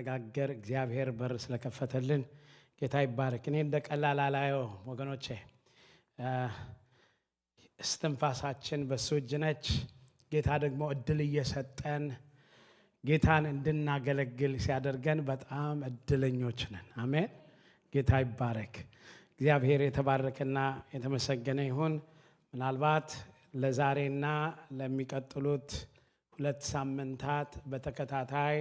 እንድንነጋገር እግዚአብሔር በር ስለከፈተልን ጌታ ይባረክ። እኔ እንደ ቀላል አላየው ወገኖቼ። እስትንፋሳችን በሱ እጅ ነች። ጌታ ደግሞ እድል እየሰጠን ጌታን እንድናገለግል ሲያደርገን በጣም እድለኞች ነን። አሜን። ጌታ ይባረክ። እግዚአብሔር የተባረከና የተመሰገነ ይሁን። ምናልባት ለዛሬና ለሚቀጥሉት 2 ሳምንታት በተከታታይ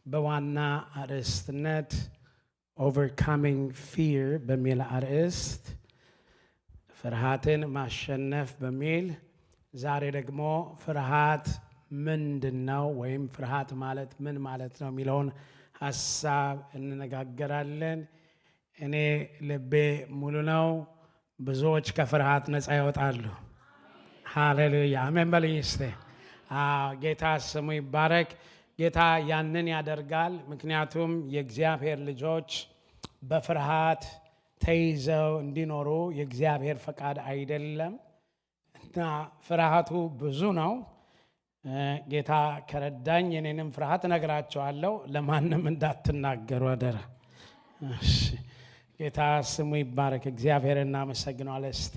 በዋና አርዕስትነት overcoming fear በሚል አርዕስት ፍርሃትን ማሸነፍ በሚል ዛሬ ደግሞ ፍርሃት ምንድነው ወይም ፍርሃት ማለት ምን ማለት ነው የሚለውን ሐሳብ እንነጋገራለን። እኔ ልቤ ሙሉ ነው። ብዙዎች ከፍርሃት ነፃ ይወጣሉ። ሃሌሉያ አሜን በሉኝ እስቲ። ጌታ ስሙ ይባረክ። ጌታ ያንን ያደርጋል። ምክንያቱም የእግዚአብሔር ልጆች በፍርሃት ተይዘው እንዲኖሩ የእግዚአብሔር ፈቃድ አይደለም እና ፍርሃቱ ብዙ ነው። ጌታ ከረዳኝ የኔንም ፍርሃት እነግራቸዋለሁ። ለማንም እንዳትናገሩ አደራ። ጌታ ስሙ ይባረክ። እግዚአብሔር እናመሰግናለን። እስቲ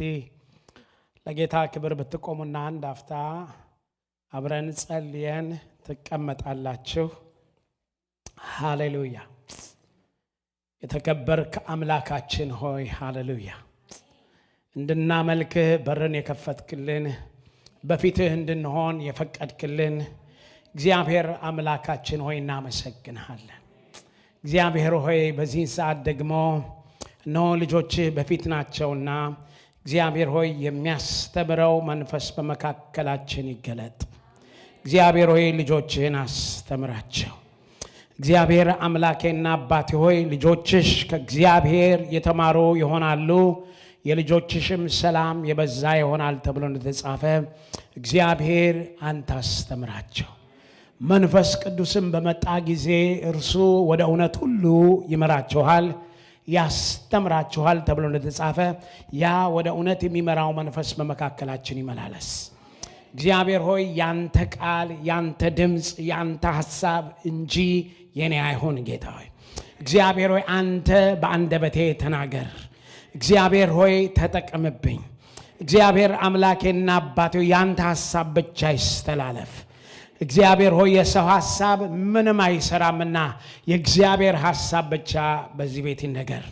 ለጌታ ክብር ብትቆሙና አንድ አፍታ አብረን ጸልየን ትቀመጣላችሁ። ሃሌሉያ። የተከበርክ አምላካችን ሆይ ሃሌሉያ፣ እንድናመልክህ በርን የከፈትክልን በፊትህ እንድንሆን የፈቀድክልን እግዚአብሔር አምላካችን ሆይ እናመሰግንሃለን። እግዚአብሔር ሆይ በዚህ ሰዓት ደግሞ እነሆ ልጆችህ በፊት ናቸውና እግዚአብሔር ሆይ የሚያስተምረው መንፈስ በመካከላችን ይገለጥ። እግዚአብሔር ሆይ ልጆችህን አስተምራቸው። እግዚአብሔር አምላኬና አባቴ ሆይ ልጆችሽ ከእግዚአብሔር የተማሩ ይሆናሉ፣ የልጆችሽም ሰላም የበዛ ይሆናል ተብሎ እንደተጻፈ እግዚአብሔር አንተ አስተምራቸው። መንፈስ ቅዱስም በመጣ ጊዜ እርሱ ወደ እውነት ሁሉ ይመራችኋል፣ ያስተምራችኋል ተብሎ እንደተጻፈ ያ ወደ እውነት የሚመራው መንፈስ በመካከላችን ይመላለስ። እግዚአብሔር ሆይ ያንተ ቃል፣ ያንተ ድምፅ፣ ያንተ ሐሳብ እንጂ የኔ አይሆን። ጌታ ሆይ እግዚአብሔር ሆይ አንተ በአንደበቴ ተናገር። እግዚአብሔር ሆይ ተጠቀምብኝ። እግዚአብሔር አምላኬና አባቴ ያንተ ሐሳብ ብቻ ይስተላለፍ። እግዚአብሔር ሆይ የሰው ሐሳብ ምንም አይሰራምና የእግዚአብሔር ሐሳብ ብቻ በዚህ ቤት ይነገር።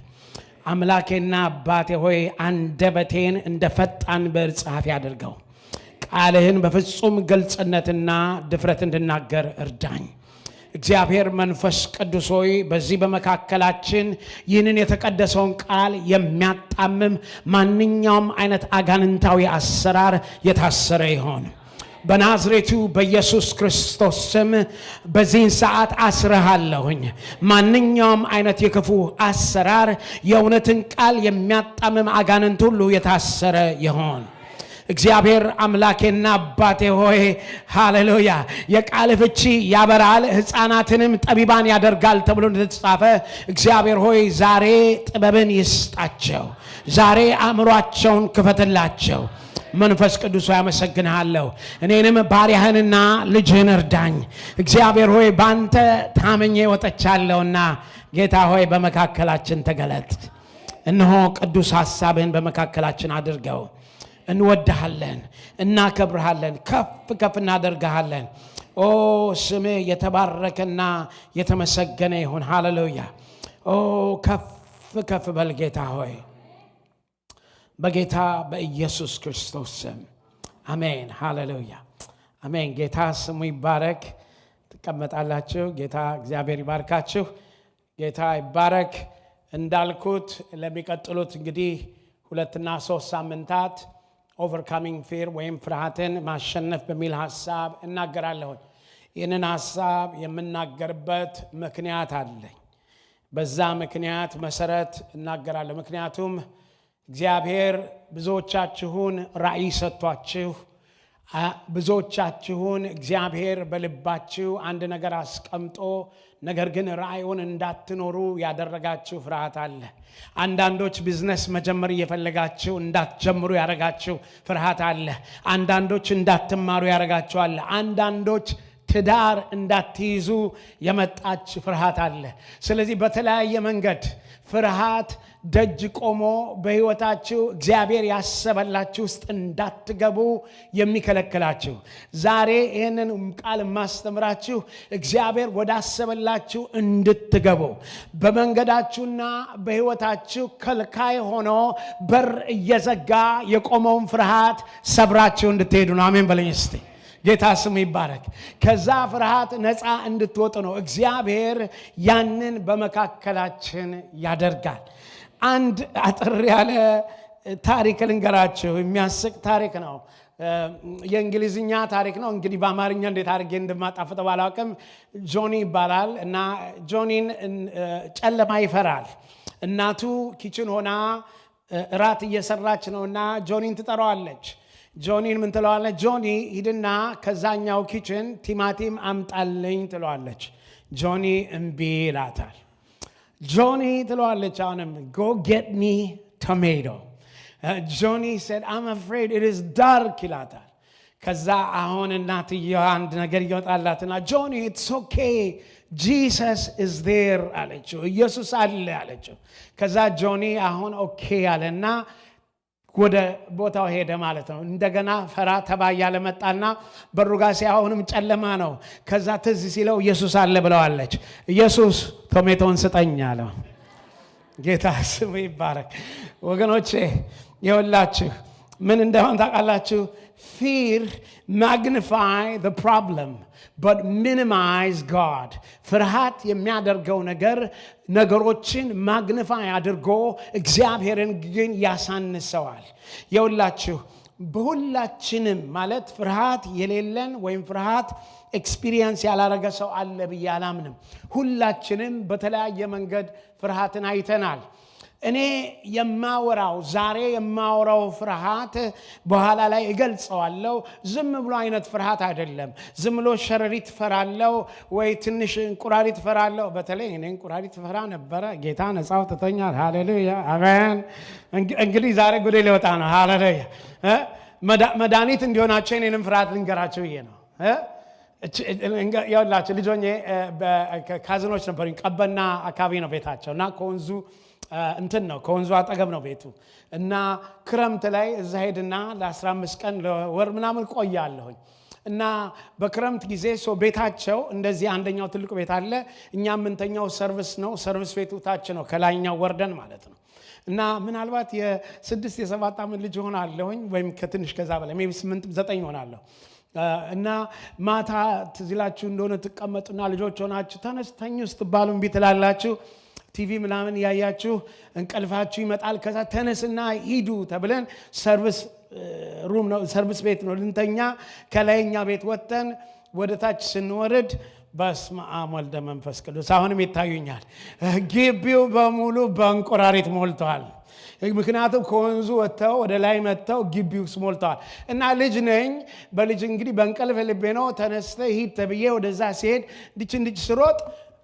አምላኬና አባቴ ሆይ አንደበቴን እንደ ፈጣን ብዕር ጸሐፊ አድርገው። ቃልህን በፍጹም ግልጽነትና ድፍረት እንድናገር እርዳኝ። እግዚአብሔር መንፈስ ቅዱስ ሆይ በዚህ በመካከላችን ይህንን የተቀደሰውን ቃል የሚያጣምም ማንኛውም አይነት አጋንንታዊ አሰራር የታሰረ ይሆን በናዝሬቱ በኢየሱስ ክርስቶስ ስም። በዚህን ሰዓት አስረሃለሁኝ። ማንኛውም አይነት የክፉ አሰራር የእውነትን ቃል የሚያጣምም አጋንንት ሁሉ የታሰረ ይሆን። እግዚአብሔር አምላኬና አባቴ ሆይ ሃሌሉያ፣ የቃል ፍቺ ያበራል ሕፃናትንም ጠቢባን ያደርጋል ተብሎ እንደተጻፈ እግዚአብሔር ሆይ ዛሬ ጥበብን ይስጣቸው፣ ዛሬ አእምሯቸውን ክፈትላቸው። መንፈስ ቅዱስ ሆይ አመሰግንሃለሁ። እኔንም ባሪያህንና ልጅህን እርዳኝ። እግዚአብሔር ሆይ ባንተ ታመኜ ወጥቻለሁና ጌታ ሆይ በመካከላችን ተገለጥ። እነሆ ቅዱስ ሐሳብህን በመካከላችን አድርገው። እንወድሃለን፣ እናከብርሃለን፣ ከፍ ከፍ እናደርግሃለን። ኦ ስምህ የተባረከና የተመሰገነ ይሁን። ሃሌሉያ። ኦ ከፍ ከፍ በል ጌታ ሆይ በጌታ በኢየሱስ ክርስቶስ ስም አሜን። ሃሌሉያ አሜን። ጌታ ስሙ ይባረክ። ትቀመጣላችሁ። ጌታ እግዚአብሔር ይባርካችሁ። ጌታ ይባረክ። እንዳልኩት ለሚቀጥሉት እንግዲህ 2 እና 3 ሳምንታት overcoming fear ወይም ፍርሃትን ማሸነፍ በሚል ሐሳብ እናገራለሁ። ይህንን ሐሳብ የምናገርበት ምክንያት አለኝ። በዛ ምክንያት መሰረት እናገራለሁ። ምክንያቱም እግዚአብሔር ብዙዎቻችሁን ራእይ ሰጥቷችሁ ብዙዎቻችሁን እግዚአብሔር በልባችሁ አንድ ነገር አስቀምጦ ነገር ግን ራእዩን እንዳትኖሩ ያደረጋችሁ ፍርሃት አለ። አንዳንዶች ቢዝነስ መጀመር እየፈለጋችሁ እንዳትጀምሩ ያደረጋችሁ ፍርሃት አለ። አንዳንዶች እንዳትማሩ ያደረጋችሁ አለ። አንዳንዶች ትዳር እንዳትይዙ የመጣች ፍርሃት አለ። ስለዚህ በተለያየ መንገድ ፍርሃት ደጅ ቆሞ በሕይወታችሁ እግዚአብሔር ያሰበላችሁ ውስጥ እንዳትገቡ የሚከለክላችሁ፣ ዛሬ ይህንን ቃል ማስተምራችሁ እግዚአብሔር ወዳሰበላችሁ እንድትገቡ፣ በመንገዳችሁና በሕይወታችሁ ከልካይ ሆኖ በር እየዘጋ የቆመውን ፍርሃት ሰብራችሁ እንድትሄዱ ነው። አሜን በለኝ እስቲ። ጌታ ስሙ ይባረክ። ከዛ ፍርሃት ነፃ እንድትወጡ ነው። እግዚአብሔር ያንን በመካከላችን ያደርጋል። አንድ አጥር ያለ ታሪክ ልንገራችሁ። የሚያስቅ ታሪክ ነው። የእንግሊዝኛ ታሪክ ነው። እንግዲህ በአማርኛ እንዴት አድርጌ እንደማጣፍጠው ባላውቅም ጆኒ ይባላል እና ጆኒን ጨለማ ይፈራል። እናቱ ኪችን ሆና እራት እየሰራች ነውና ጆኒን ትጠራዋለች። ጆኒን ምን ትለዋለች? ጆኒ ሂድና ከዛኛው ኪችን ቲማቲም አምጣልኝ ትለዋለች። ጆኒ እምቢ ይላታል። ጆኒ ትለዋለች አሁንም go get me tomato. ጆኒ said I'm afraid it is dark ይላታል። ከዛ አሁን እናትየዋ አንድ ነገር ይወጣላትና ጆኒ it's okay Jesus is there አለችው። ኢየሱስ አለ አለችው። ከዛ ጆኒ አሁን ኦኬ አለና ወደ ቦታው ሄደ ማለት ነው። እንደገና ፈራ ተባ ያለ መጣና በሩጋ ሲያውንም ጨለማ ነው። ከዛ ትዝ ሲለው ኢየሱስ አለ ብለዋለች። ኢየሱስ ቶሜቶን ስጠኝ አለው። ጌታ ስሙ ይባረክ። ወገኖቼ ይኸውላችሁ ምን እንደሆነ ታውቃላችሁ? fear magnify the problem but minimize God. ፍርሃት የሚያደርገው ነገር ነገሮችን ማግኒፋይ አድርጎ እግዚአብሔርን ግን ያሳንሰዋል። ይኸውላችሁ በሁላችንም ማለት ፍርሃት የሌለን ወይም ፍርሃት ኤክስፒሪየንስ ያላረገ ሰው አለ ብዬ አላምንም። ሁላችንም በተለያየ መንገድ ፍርሃትን አይተናል። እኔ የማወራው ዛሬ የማወራው ፍርሃት በኋላ ላይ እገልጸዋለሁ። ዝም ብሎ አይነት ፍርሃት አይደለም። ዝም ብሎ ሸረሪት ፈራለሁ ወይ ትንሽ እንቁራሪት ፈራለሁ። በተለይ እኔ እንቁራሪት ፈራ ነበረ። ጌታ ነፃ አውጥቶኛል። ሃሌሉያ አሜን። እንግዲህ ዛሬ ጉዴ ሊወጣ ነው። ሃሌሉያ መድኃኒት እንዲሆናቸው እኔንም ፍርሃት ልንገራቸው ብዬ ነው። ያውላችሁ ልጆኜ ካዝኖች ነበሩኝ። ቀበና አካባቢ ነው ቤታቸው እና ከወንዙ እንትን ነው ከወንዙ አጠገብ ነው ቤቱ እና ክረምት ላይ እዛ ሄድና ለ15 ቀን ለወር ምናምን ቆያለሁኝ እና በክረምት ጊዜ ቤታቸው እንደዚህ አንደኛው ትልቁ ቤት አለ። እኛ ምንተኛው ሰርቪስ ነው። ሰርቪስ ቤቱ ታች ነው ከላይኛው ወርደን ማለት ነው። እና ምናልባት የ6 የ7 ዓመት ልጅ ሆናለሁኝ ወይም ከትንሽ ከዛ በላይ ሜቢ 8 9 ሆናለሁ። እና ማታ ትዝላችሁ እንደሆነ ትቀመጡና ልጆች ሆናችሁ ተነስተኙ ስትባሉ እምቢ ትላላችሁ። ቲቪ ምናምን ያያችሁ እንቅልፋችሁ ይመጣል። ከዛ ተነስና ሂዱ ተብለን ሰርቪስ ሩም ነው ሰርቪስ ቤት ነው ልንተኛ። ከላይኛ ቤት ወጥተን ወደ ታች ስንወርድ በስመ አብ ወልደ መንፈስ ቅዱስ አሁንም ይታዩኛል። ግቢው በሙሉ በእንቁራሪት ሞልቷል። ምክንያቱም ከወንዙ ወጥተው ወደ ላይ መጥተው ግቢው ሞልቷል። እና ልጅ ነኝ። በልጅ እንግዲህ በእንቅልፍ ልቤ ነው ተነስተ ሂድ ተብዬ ወደዛ ሲሄድ እንድች ስሮጥ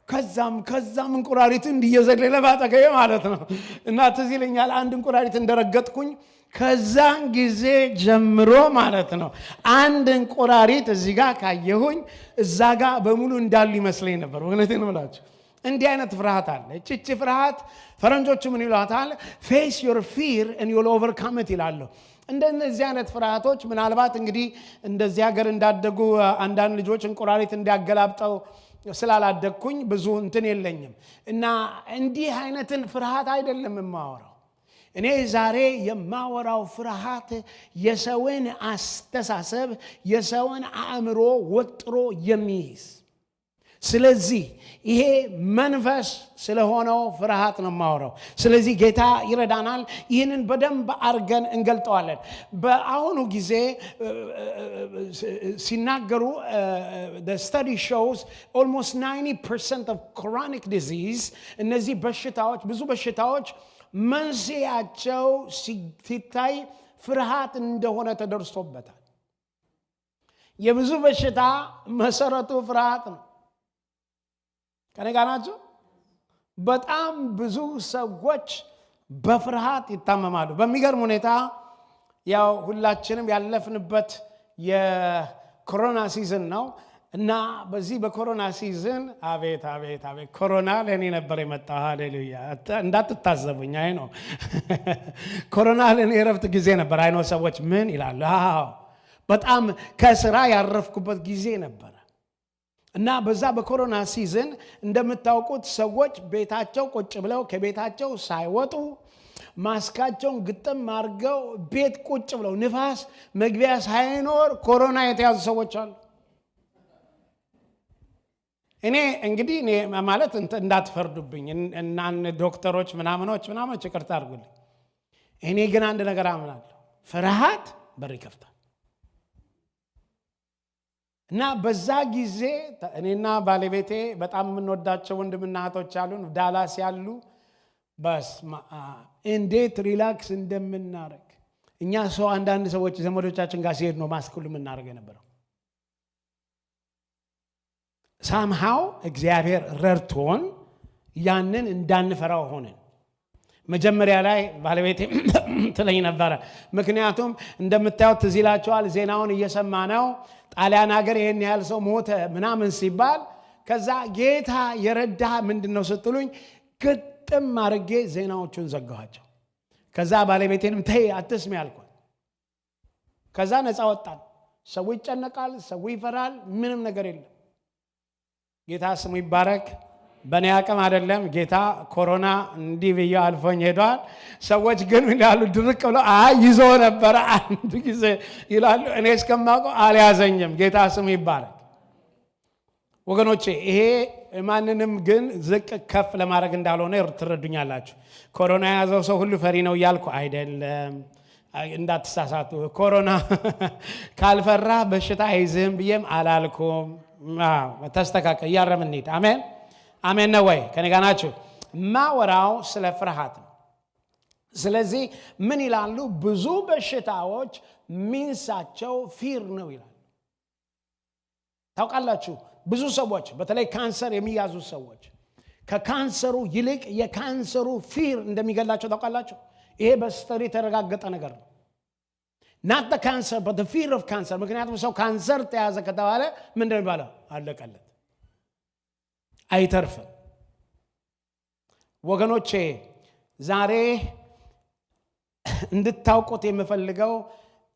ከዛም እንቁራሪት እንዲየዘለለ ባጠገቤ ማለት ነው። እና ትዝ ይለኛል አንድ እንቁራሪት እንደረገጥኩኝ ከዛን ጊዜ ጀምሮ ማለት ነው አንድ እንቁራሪት እዚህ ጋር ካየሁኝ እዛ ጋር በሙሉ እንዳሉ ይመስለኝ ነበር። እውነቴን ነው የምላችሁ። እንዲህ አይነት ፍርሃት አለ። እቺ ፍርሃት ፈረንጆቹ ምን ይሏታል? face your fear and you'll overcome it ይላሉ። እንደነዚህ አይነት ፍርሃቶች ምናልባት እንግዲህ እንደዚህ ሀገር እንዳደጉ አንዳንድ ልጆች እንቁራሪት እንዲያገላብጠው ስላላደግኩኝ ብዙ እንትን የለኝም እና እንዲህ አይነትን ፍርሃት አይደለም የማወራው። እኔ ዛሬ የማወራው ፍርሃት የሰውን አስተሳሰብ የሰውን አእምሮ ወጥሮ የሚይዝ ስለዚህ ይሄ መንፈስ ስለሆነው ፍርሃት ነው የማወራው። ስለዚህ ጌታ ይረዳናል። ይህንን በደንብ አርገን እንገልጠዋለን። በአሁኑ ጊዜ ሲናገሩ the study shows almost 90% of chronic disease እነዚህ በሽታዎች ብዙ በሽታዎች መንስኤያቸው ሲታይ ፍርሃት እንደሆነ ተደርሶበታል። የብዙ በሽታ መሰረቱ ፍርሃት ነው። ከኔ ጋር ናችሁ? በጣም ብዙ ሰዎች በፍርሃት ይታመማሉ። በሚገርም ሁኔታ ያው ሁላችንም ያለፍንበት የኮሮና ሲዝን ነው እና በዚህ በኮሮና ሲዝን አቤት ኮሮና ለኔ ነበር የመጣው። ሃሌሉያ እንዳትታዘቡኝ። አይ ነው ኮሮና ለኔ የረፍት ጊዜ ነበር። አይ ነው ሰዎች ምን ይላሉ? አዎ በጣም ከስራ ያረፍኩበት ጊዜ ነበር። እና በዛ በኮሮና ሲዝን እንደምታውቁት ሰዎች ቤታቸው ቁጭ ብለው ከቤታቸው ሳይወጡ ማስካቸውን ግጥም አድርገው ቤት ቁጭ ብለው ንፋስ መግቢያ ሳይኖር ኮሮና የተያዙ ሰዎች አሉ። እኔ እንግዲህ ማለት እንዳትፈርዱብኝ እና ዶክተሮች ምናምኖች ይቅርታ አድርጉልኝ። እኔ ግን አንድ ነገር አምናለሁ፣ ፍርሃት በር ይከፍታል። እና በዛ ጊዜ እኔና ባለቤቴ በጣም የምንወዳቸው ወንድምና እህቶች አሉን ዳላስ ያሉ። በስማ እንዴት ሪላክስ እንደምናረግ እኛ ሰው አንዳንድ ሰዎች ዘመዶቻችን ጋር ሲሄድ ነው ማስክ ሁሉ የምናደርገው የነበረው። ሳምሃው እግዚአብሔር ረድቶን ያንን እንዳንፈራው ሆነን። መጀመሪያ ላይ ባለቤቴ ትለኝ ነበረ፣ ምክንያቱም እንደምታዩት ትዝ ይላችኋል ዜናውን እየሰማ ነው ጣሊያን ሀገር ይሄን ያህል ሰው ሞተ ምናምን ሲባል፣ ከዛ ጌታ የረዳ ምንድነው ስትሉኝ ግጥም አድርጌ ዜናዎቹን ዘጋኋቸው። ከዛ ባለቤቴንም ተይ አትስሚ አልኳት። ከዛ ነፃ ወጣን። ሰው ይጨነቃል፣ ሰው ይፈራል፣ ምንም ነገር የለም። ጌታ ስሙ ይባረክ። በእኔ አቅም አይደለም፣ ጌታ ኮሮና እንዲህ ብዬ አልፎኝ ሄዷል። ሰዎች ግን ይላሉ ድርቅ ብለው ይዞ ነበረ አንድ ጊዜ ይላሉ። እኔ እስከማውቀው አልያዘኝም። ጌታ ስሙ ይባረክ። ወገኖቼ ይሄ ማንንም ግን ዝቅ ከፍ ለማድረግ እንዳልሆነ ትረዱኛላችሁ። ኮሮና የያዘው ሰው ሁሉ ፈሪ ነው እያልኩ አይደለም፣ እንዳትሳሳቱ። ኮሮና ካልፈራ በሽታ አይዝም ብዬም አላልኩም። ተስተካከል፣ እያረምን እንሂድ። አሜን አሜን ነው ወይ? ከኔ ጋር ናችሁ? ማወራው ስለ ፍርሃት ነው። ስለዚህ ምን ይላሉ? ብዙ በሽታዎች ሚንሳቸው ፊር ነው ይላሉ። ታውቃላችሁ ብዙ ሰዎች በተለይ ካንሰር የሚያዙ ሰዎች ከካንሰሩ ይልቅ የካንሰሩ ፊር እንደሚገላቸው ታውቃላችሁ። ይሄ በስተዲ የተረጋገጠ ነገር ነው። not the cancer but the fear of cancer። ምክንያቱም ሰው ካንሰር ተያዘ ከተባለ ምንድነው የሚባለው? አለቀለት፣ አይተርፍም። ወገኖቼ ዛሬ እንድታውቁት የምፈልገው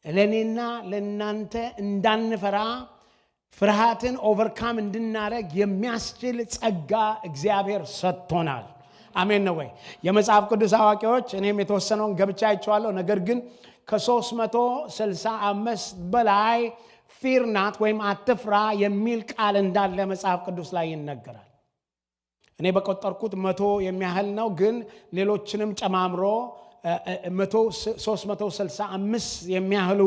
ለኔና ለናንተ እንዳንፈራ ፍርሃትን ኦቨርካም እንድናረግ የሚያስችል ጸጋ እግዚአብሔር ሰጥቶናል። አሜን ነው ወይ? የመጽሐፍ ቅዱስ አዋቂዎች እኔም የተወሰነውን ገብቻ አይቼዋለሁ። ነገር ግን ከ365 በላይ ፊር ናት ወይም አትፍራ የሚል ቃል እንዳለ መጽሐፍ ቅዱስ ላይ ይነገራል። እኔ በቆጠርኩት 100 የሚያህል ነው፣ ግን ሌሎችንም ጨማምሮ 365 የሚያህሉ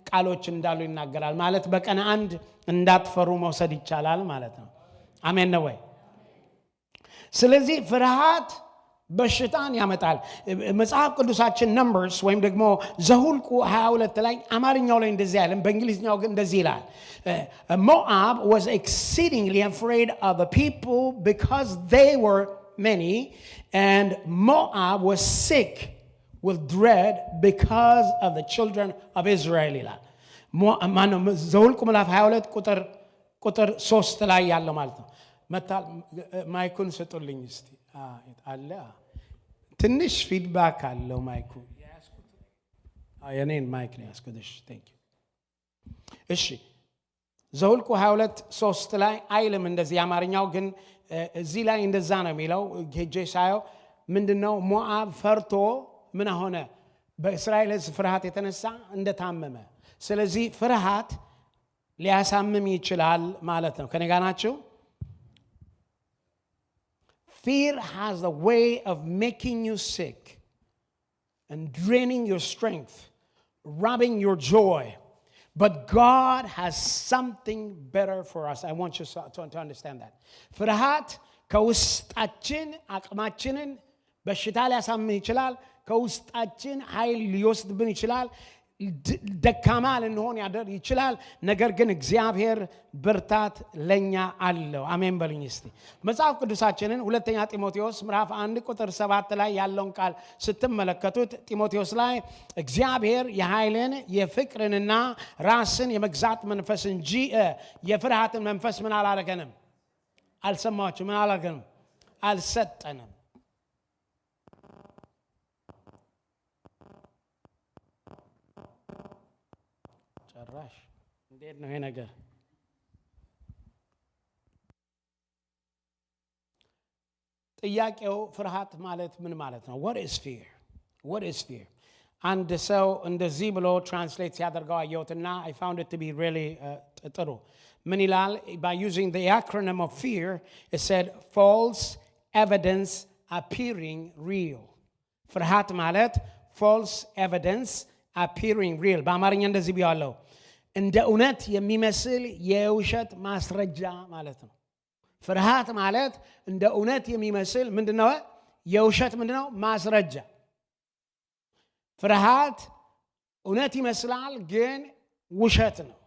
ቃሎች እንዳሉ ይናገራል። ማለት በቀን አንድ እንዳትፈሩ መውሰድ ይቻላል ማለት ነው። አሜን ነው ወይ? ስለዚህ ፍርሃት በሽታን ያመጣል። መጽሐፍ ቅዱሳችን ነምበርስ ወይም ደግሞ ዘሁልቁ 22 ላይ አማርኛው ላይ እንደዚህ ያለ፣ በእንግሊዝኛው ግን እንደዚህ ይላል። Moab was exceedingly afraid of the people because they were many, and Moab was sick with dread because of the children of Israel ይላል። ዘሁልቁ ምዕራፍ 22 ቁጥር 3 ላይ ያለው ማለት ነው። ማይኩን ስጡልኝ እስቲ። አለ ትንሽ ፊድባክ አለው ማይኩ። የኔን ማይክ ነው ያስኩት። እሺ ዘሁልቁ 22:3 ላይ አይልም እንደዚህ። አማርኛው ግን እዚህ ላይ እንደዛ ነው የሚለው። ጌጄ ሳየው ምንድነው ሞዓብ ፈርቶ ምን ሆነ? በእስራኤል ሕዝብ ፍርሃት የተነሳ እንደታመመ። ስለዚህ ፍርሃት ሊያሳምም ይችላል ማለት ነው። ከኔ ጋር ናችሁ? Fear has a way of making you sick and draining your strength, robbing your joy. But God has something better for us. I want you to understand that. ፍርሃት ከውስጣችን አቅማችንን በሽታ ሊያሳምን ይችላል። ከውስጣችን ኃይል ሊወስድብን ይችላል። ደካማ ልንሆን ይችላል። ነገር ግን እግዚአብሔር ብርታት ለኛ አለው። አሜን በሉኝ እስቲ። መጽሐፍ ቅዱሳችንን ሁለተኛ ጢሞቴዎስ ምዕራፍ 1 ቁጥር 7 ላይ ያለውን ቃል ስትመለከቱት ጢሞቴዎስ ላይ እግዚአብሔር የኃይልን የፍቅርንና ራስን የመግዛት መንፈስ እንጂ የፍርሃትን መንፈስ ምን አላደረገንም? አልሰማችሁ? ምን አላደረገንም? አልሰጠንም። ጭራሽ እንዴት ነው ይሄ ነገር? ጥያቄው ፍርሃት ማለት ምን ማለት ነው? what is fear? what is fear? አንድ ሰው እንደዚህ ብሎ ትራንስሌት ሲያደርገው አየሁትና I found it to be really ጥሩ። ምን ይላል? by using the acronym of fear, it said false evidence appearing real. ፍርሃት ማለት false evidence appearing real። በአማርኛ እንደዚህ ቢያለው እንደ እውነት የሚመስል የውሸት ማስረጃ ማለት ነው። ፍርሃት ማለት እንደ እውነት የሚመስል ምንድነው? የውሸት ምንድነው? ማስረጃ። ፍርሃት እውነት ይመስላል ግን ውሸት ነው።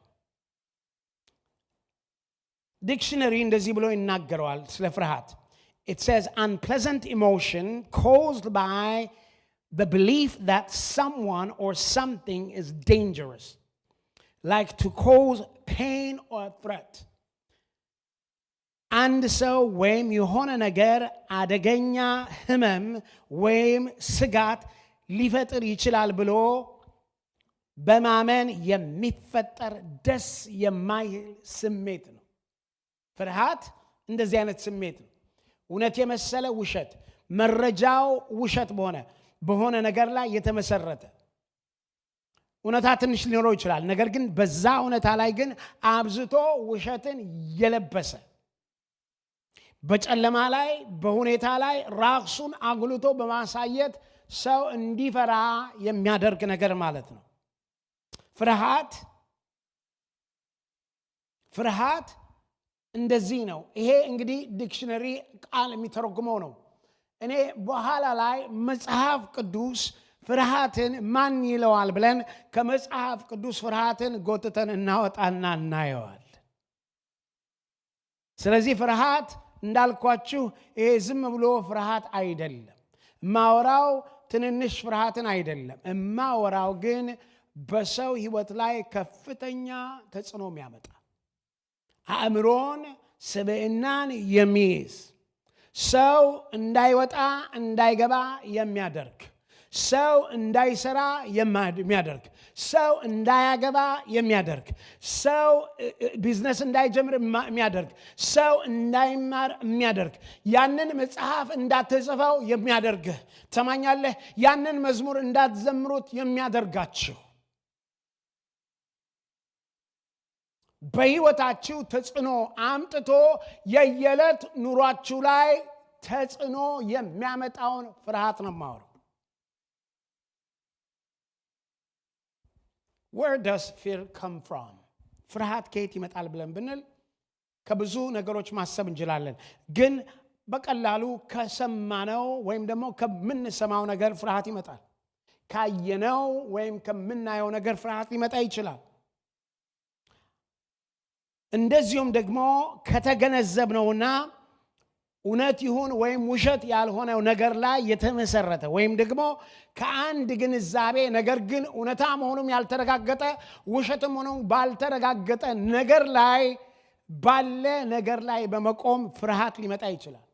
ዲክሽነሪ እንደዚህ ብሎ ይናገረዋል ስለ ፍርሃት። It says unpleasant emotion caused by the belief that someone or something is dangerous, like to cause pain or threat. አንድ ሰው ወይም የሆነ ነገር አደገኛ ህመም ወይም ስጋት ሊፈጥር ይችላል ብሎ በማመን የሚፈጠር ደስ የማይል ስሜት ነው። ፍርሃት እንደዚህ አይነት ስሜት ነው። እውነት የመሰለ ውሸት፣ መረጃው ውሸት በሆነ ነገር ላይ የተመሰረተ እውነታ ትንሽ ሊኖረው ይችላል። ነገር ግን በዛ እውነታ ላይ ግን አብዝቶ ውሸትን የለበሰ በጨለማ ላይ በሁኔታ ላይ ራሱን አጉልቶ በማሳየት ሰው እንዲፈራ የሚያደርግ ነገር ማለት ነው። ፍርሃት እንደዚህ ነው። ይሄ እንግዲህ ዲክሽነሪ ቃል የሚተረጉመው ነው። እኔ በኋላ ላይ መጽሐፍ ቅዱስ ፍርሃትን ማን ይለዋል ብለን ከመጽሐፍ ቅዱስ ፍርሃትን ጎትተን እናወጣና እናየዋል። ስለዚህ ፍርሃት እንዳልኳችሁ ይሄ ዝም ብሎ ፍርሃት አይደለም። ማወራው ትንንሽ ፍርሃትን አይደለም። ማወራው ግን በሰው ህይወት ላይ ከፍተኛ ተጽዕኖ የሚያመጣ አእምሮን፣ ስብዕናን የሚይዝ ሰው እንዳይወጣ እንዳይገባ የሚያደርግ ሰው እንዳይሰራ የሚያደርግ ሰው እንዳያገባ የሚያደርግ ሰው ቢዝነስ እንዳይጀምር የሚያደርግ ሰው እንዳይማር የሚያደርግ ያንን መጽሐፍ እንዳትጽፈው የሚያደርግ ተማኛለህ ያንን መዝሙር እንዳትዘምሩት የሚያደርጋችሁ በህይወታችሁ ተጽዕኖ አምጥቶ የየዕለት ኑሯችሁ ላይ ተጽዕኖ የሚያመጣውን ፍርሃት ነው ማወራው። Where does fear come from? ፍርሃት ከየት ይመጣል ብለን ብንል ከብዙ ነገሮች ማሰብ እንችላለን። ግን በቀላሉ ከሰማነው ወይም ደግሞ ከምንሰማው ነገር ፍርሃት ይመጣል። ካየነው ወይም ከምናየው ነገር ፍርሃት ሊመጣ ይችላል። እንደዚሁም ደግሞ ከተገነዘብነውና እውነት ይሁን ወይም ውሸት ያልሆነው ነገር ላይ የተመሰረተ ወይም ደግሞ ከአንድ ግንዛቤ ነገር ግን እውነታ መሆኑም ያልተረጋገጠ ውሸትም ሆኖ ባልተረጋገጠ ነገር ላይ ባለ ነገር ላይ በመቆም ፍርሃት ሊመጣ ይችላል።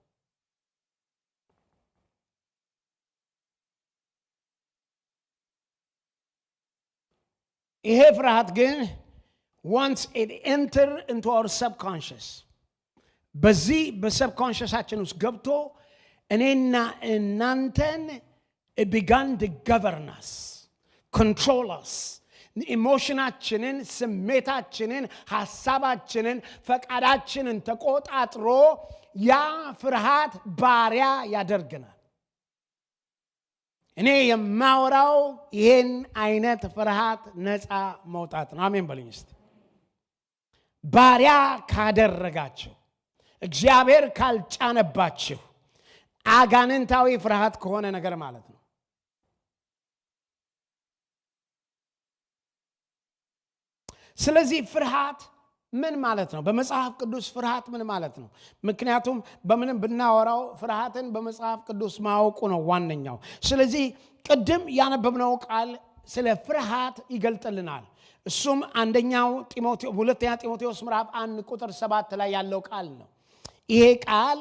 ይሄ ፍርሃት ግን once it enter into our subconscious በዚህ በሰብኮንሽሳችን ውስጥ ገብቶ እኔና እናንተን it began to govern us, control us, ኢሞሽናችንን፣ ስሜታችንን፣ ሐሳባችንን፣ ፈቃዳችንን ተቆጣጥሮ ያ ፍርሃት ባሪያ ያደርገናል። እኔ የማወራው ይሄን አይነት ፍርሃት ነፃ መውጣት ነው። አሜን በሉኝ እስቲ። ባሪያ ካደረጋችሁ እግዚአብሔር ካልጫነባችሁ አጋንንታዊ ፍርሃት ከሆነ ነገር ማለት ነው። ስለዚህ ፍርሃት ምን ማለት ነው? በመጽሐፍ ቅዱስ ፍርሃት ምን ማለት ነው? ምክንያቱም በምንም ብናወራው ፍርሃትን በመጽሐፍ ቅዱስ ማወቁ ነው ዋነኛው። ስለዚህ ቅድም ያነበብነው ቃል ስለ ፍርሃት ይገልጥልናል። እሱም ሁለተኛ ጢሞቴዎስ ምዕራፍ 1 ቁጥር 7 ላይ ያለው ቃል ነው። ይሄ ቃል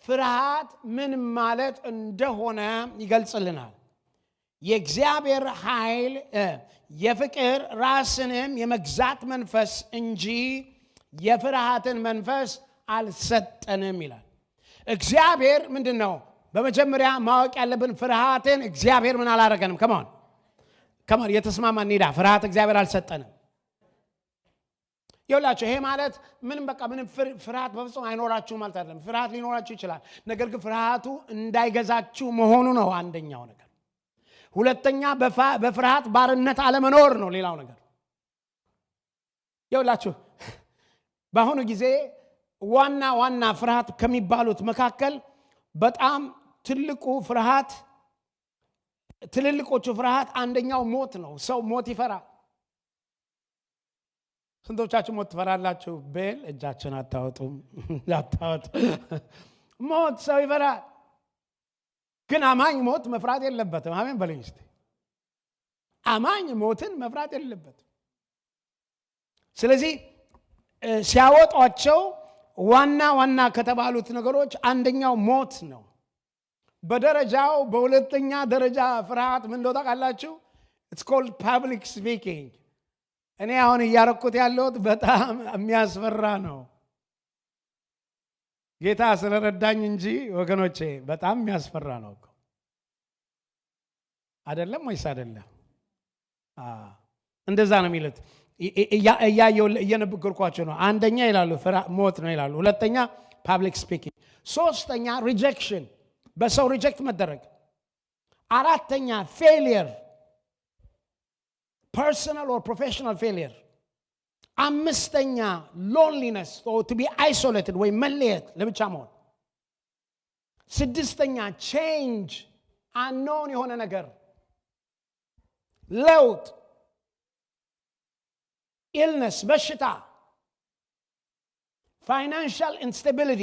ፍርሃት ምን ማለት እንደሆነ ይገልጽልናል። የእግዚአብሔር ኃይል የፍቅር ራስንም የመግዛት መንፈስ እንጂ የፍርሃትን መንፈስ አልሰጠንም ይላል። እግዚአብሔር ምንድነው? በመጀመሪያ ማወቅ ያለብን ፍርሃትን እግዚአብሔር ምን አላደረገንም? ከማን የተስማማ እንሂዳ። ፍርሃት እግዚአብሔር አልሰጠንም። ይኸውላችሁ ይሄ ማለት ምንም ፍርሃት በፍጹም አይኖራችሁ ማለት አይደለም። ፍርሃት ሊኖራችሁ ይችላል። ነገር ግን ፍርሃቱ እንዳይገዛችሁ መሆኑ ነው አንደኛው ነገር። ሁለተኛ በፍርሃት ባርነት አለመኖር ነው ሌላው ነገር። ይኸውላችሁ በአሁኑ ጊዜ ዋና ፍርሃት ከሚባሉት መካከል በጣም ትልልቆቹ ፍርሃት አንደኛው ሞት ነው። ሰው ሞት ይፈራል። ስንቶቻችሁ ሞት ትፈራላችሁ? ቤል እጃችን አታወጡም። ሞት ሰው ይፈራል። ግን አማኝ ሞት መፍራት የለበትም። አሜን በለኝ እስቲ። አማኝ ሞትን መፍራት የለበትም። ስለዚህ ሲያወጧቸው ዋና ከተባሉት ነገሮች አንደኛው ሞት ነው። በደረጃው በሁለተኛ ደረጃ ፍርሃት ምን እንደሆነ ታውቃላችሁ? it's called public speaking። እኔ አሁን እያረኩት ያለሁት በጣም የሚያስፈራ ነው። ጌታ ስለረዳኝ እንጂ ወገኖቼ በጣም የሚያስፈራ ነው እኮ አይደለም ወይስ አይደለም? እንደዛ ነው የሚሉት። እየነገርኳቸው ነው። አንደኛ ይላሉ ሞት ነው ይላሉ። ሁለተኛ ፐብሊክ ስፒኪንግ፣ ሶስተኛ ሪጀክሽን፣ በሰው ሪጀክት መደረግ፣ አራተኛ ፌሊየር፣ ፐርሰናል ኦር ፕሮፌሽናል ፌሊየር፣ አምስተኛ ሎንሊነስ ኦር ቱ ቢ አይሶሌትድ ወይ መለየት ለብቻ መሆን፣ ስድስተኛ ቼንጅ አንኖን የሆነ ነገር ለውጥ፣ ኢልነስ በሽታ፣ ፋይናንሻል ኢንስታቢሊቲ፣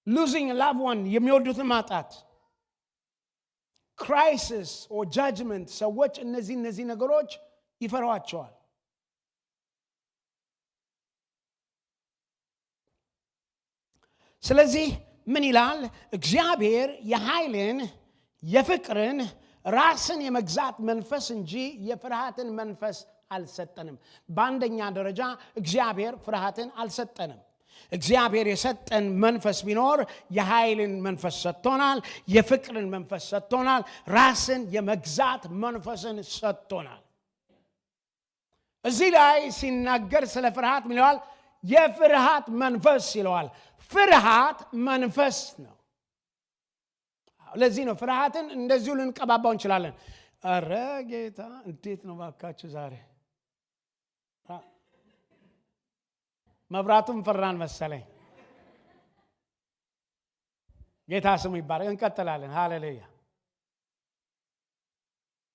ሉዚንግ ላቭ ዋን የሚወዱትን ማጣት፣ ክራይሲስ ኦር ጃጅመንት። ሰዎች እነዚህ ነገሮች ይፈሯቸዋል። ስለዚህ ምን ይላል እግዚአብሔር? የኃይልን የፍቅርን ራስን የመግዛት መንፈስ እንጂ የፍርሃትን መንፈስ አልሰጠንም። በአንደኛ ደረጃ እግዚአብሔር ፍርሃትን አልሰጠንም። እግዚአብሔር የሰጠን መንፈስ ቢኖር የኃይልን መንፈስ ሰጥቶናል፣ የፍቅርን መንፈስ ሰጥቶናል፣ ራስን የመግዛት መንፈስን ሰጥቶናል። እዚህ ላይ ሲናገር ስለ ፍርሃት ምን ይለዋል? የፍርሃት መንፈስ ይለዋል። ፍርሃት መንፈስ ነው። ለዚህ ነው ፍርሃትን እንደዚሁ ልንቀባባው እንችላለን። አረ ጌታ እንዴት ነው ባካችሁ ዛሬ መብራቱን ፈራን መሰለኝ። ጌታ ስሙ ይባረክ። እንቀጥላለን። ሃሌሉያ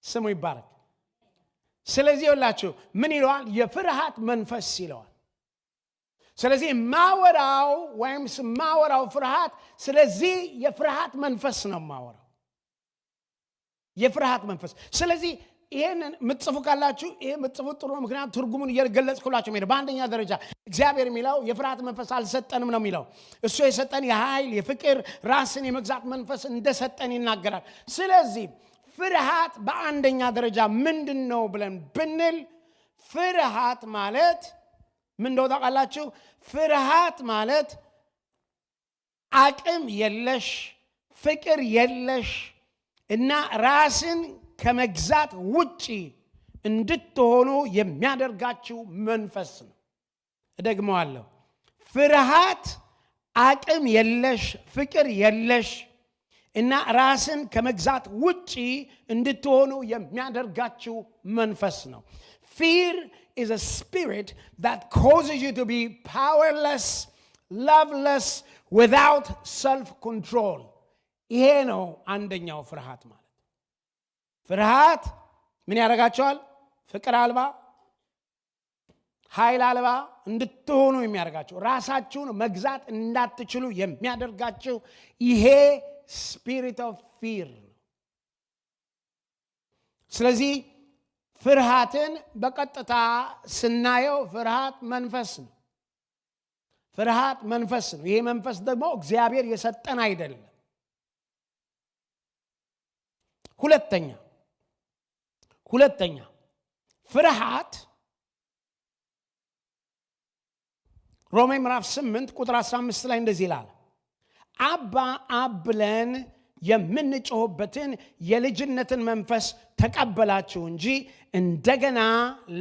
ስሙ ይባረክ። ስለዚህ ይኸውላችሁ ምን ይለዋል? የፍርሃት መንፈስ ይለዋል። ስለዚህ ማወራው ፍርሃት፣ ስለዚህ የፍርሃት መንፈስ ነው ማወራው፣ የፍርሃት መንፈስ። ስለዚህ ይሄንን ምጽፉ ካላችሁ ይሄ ምጽፉ ጥሩ ነው። ምክንያቱም ትርጉሙን እየገለጽኩላችሁ ነው። በአንደኛ ደረጃ እግዚአብሔር የሚለው የፍርሃት መንፈስ አልሰጠንም ነው የሚለው። እሱ የሰጠን የኃይል የፍቅር ራስን የመግዛት መንፈስ እንደሰጠን ይናገራል። ስለዚህ ፍርሃት በአንደኛ ደረጃ ምንድነው ብለን ብንል ፍርሃት ማለት ምን እንደሆነ ታውቃላችሁ? ፍርሃት ማለት አቅም የለሽ ፍቅር የለሽ እና ራስን ከመግዛት ውጪ እንድትሆኑ የሚያደርጋችሁ መንፈስ ነው። እደግመዋለሁ። ፍርሃት አቅም የለሽ ፍቅር የለሽ እና ራስን ከመግዛት ውጪ እንድትሆኑ የሚያደርጋችሁ መንፈስ ነው። Fear is a spirit that causes you to be powerless, loveless, without self-control. ይሄ ነው አንደኛው ፍርሃት ማለት። ፍርሃት ምን ያደርጋቸዋል? ፍቅር አልባ ኃይል አልባ እንድትሆኑ የሚያደርጋችሁ ራሳችሁን መግዛት እንዳትችሉ የሚያደርጋችሁ ይሄ ስፒሪት ኦፍ ፊር ነው። ስለዚህ ፍርሃትን በቀጥታ ስናየው ፍርሃት መንፈስ ነው። ፍርሃት መንፈስ ነው። ይሄ መንፈስ ደግሞ እግዚአብሔር የሰጠን አይደለም። ሁለተኛ ፍርሃት ሮሜ ምዕራፍ 8 ቁጥር 15 ላይ እንደዚህ ይላል፣ አባ ብለን የምንጮህበትን የልጅነትን መንፈስ ተቀበላችሁ እንጂ እንደገና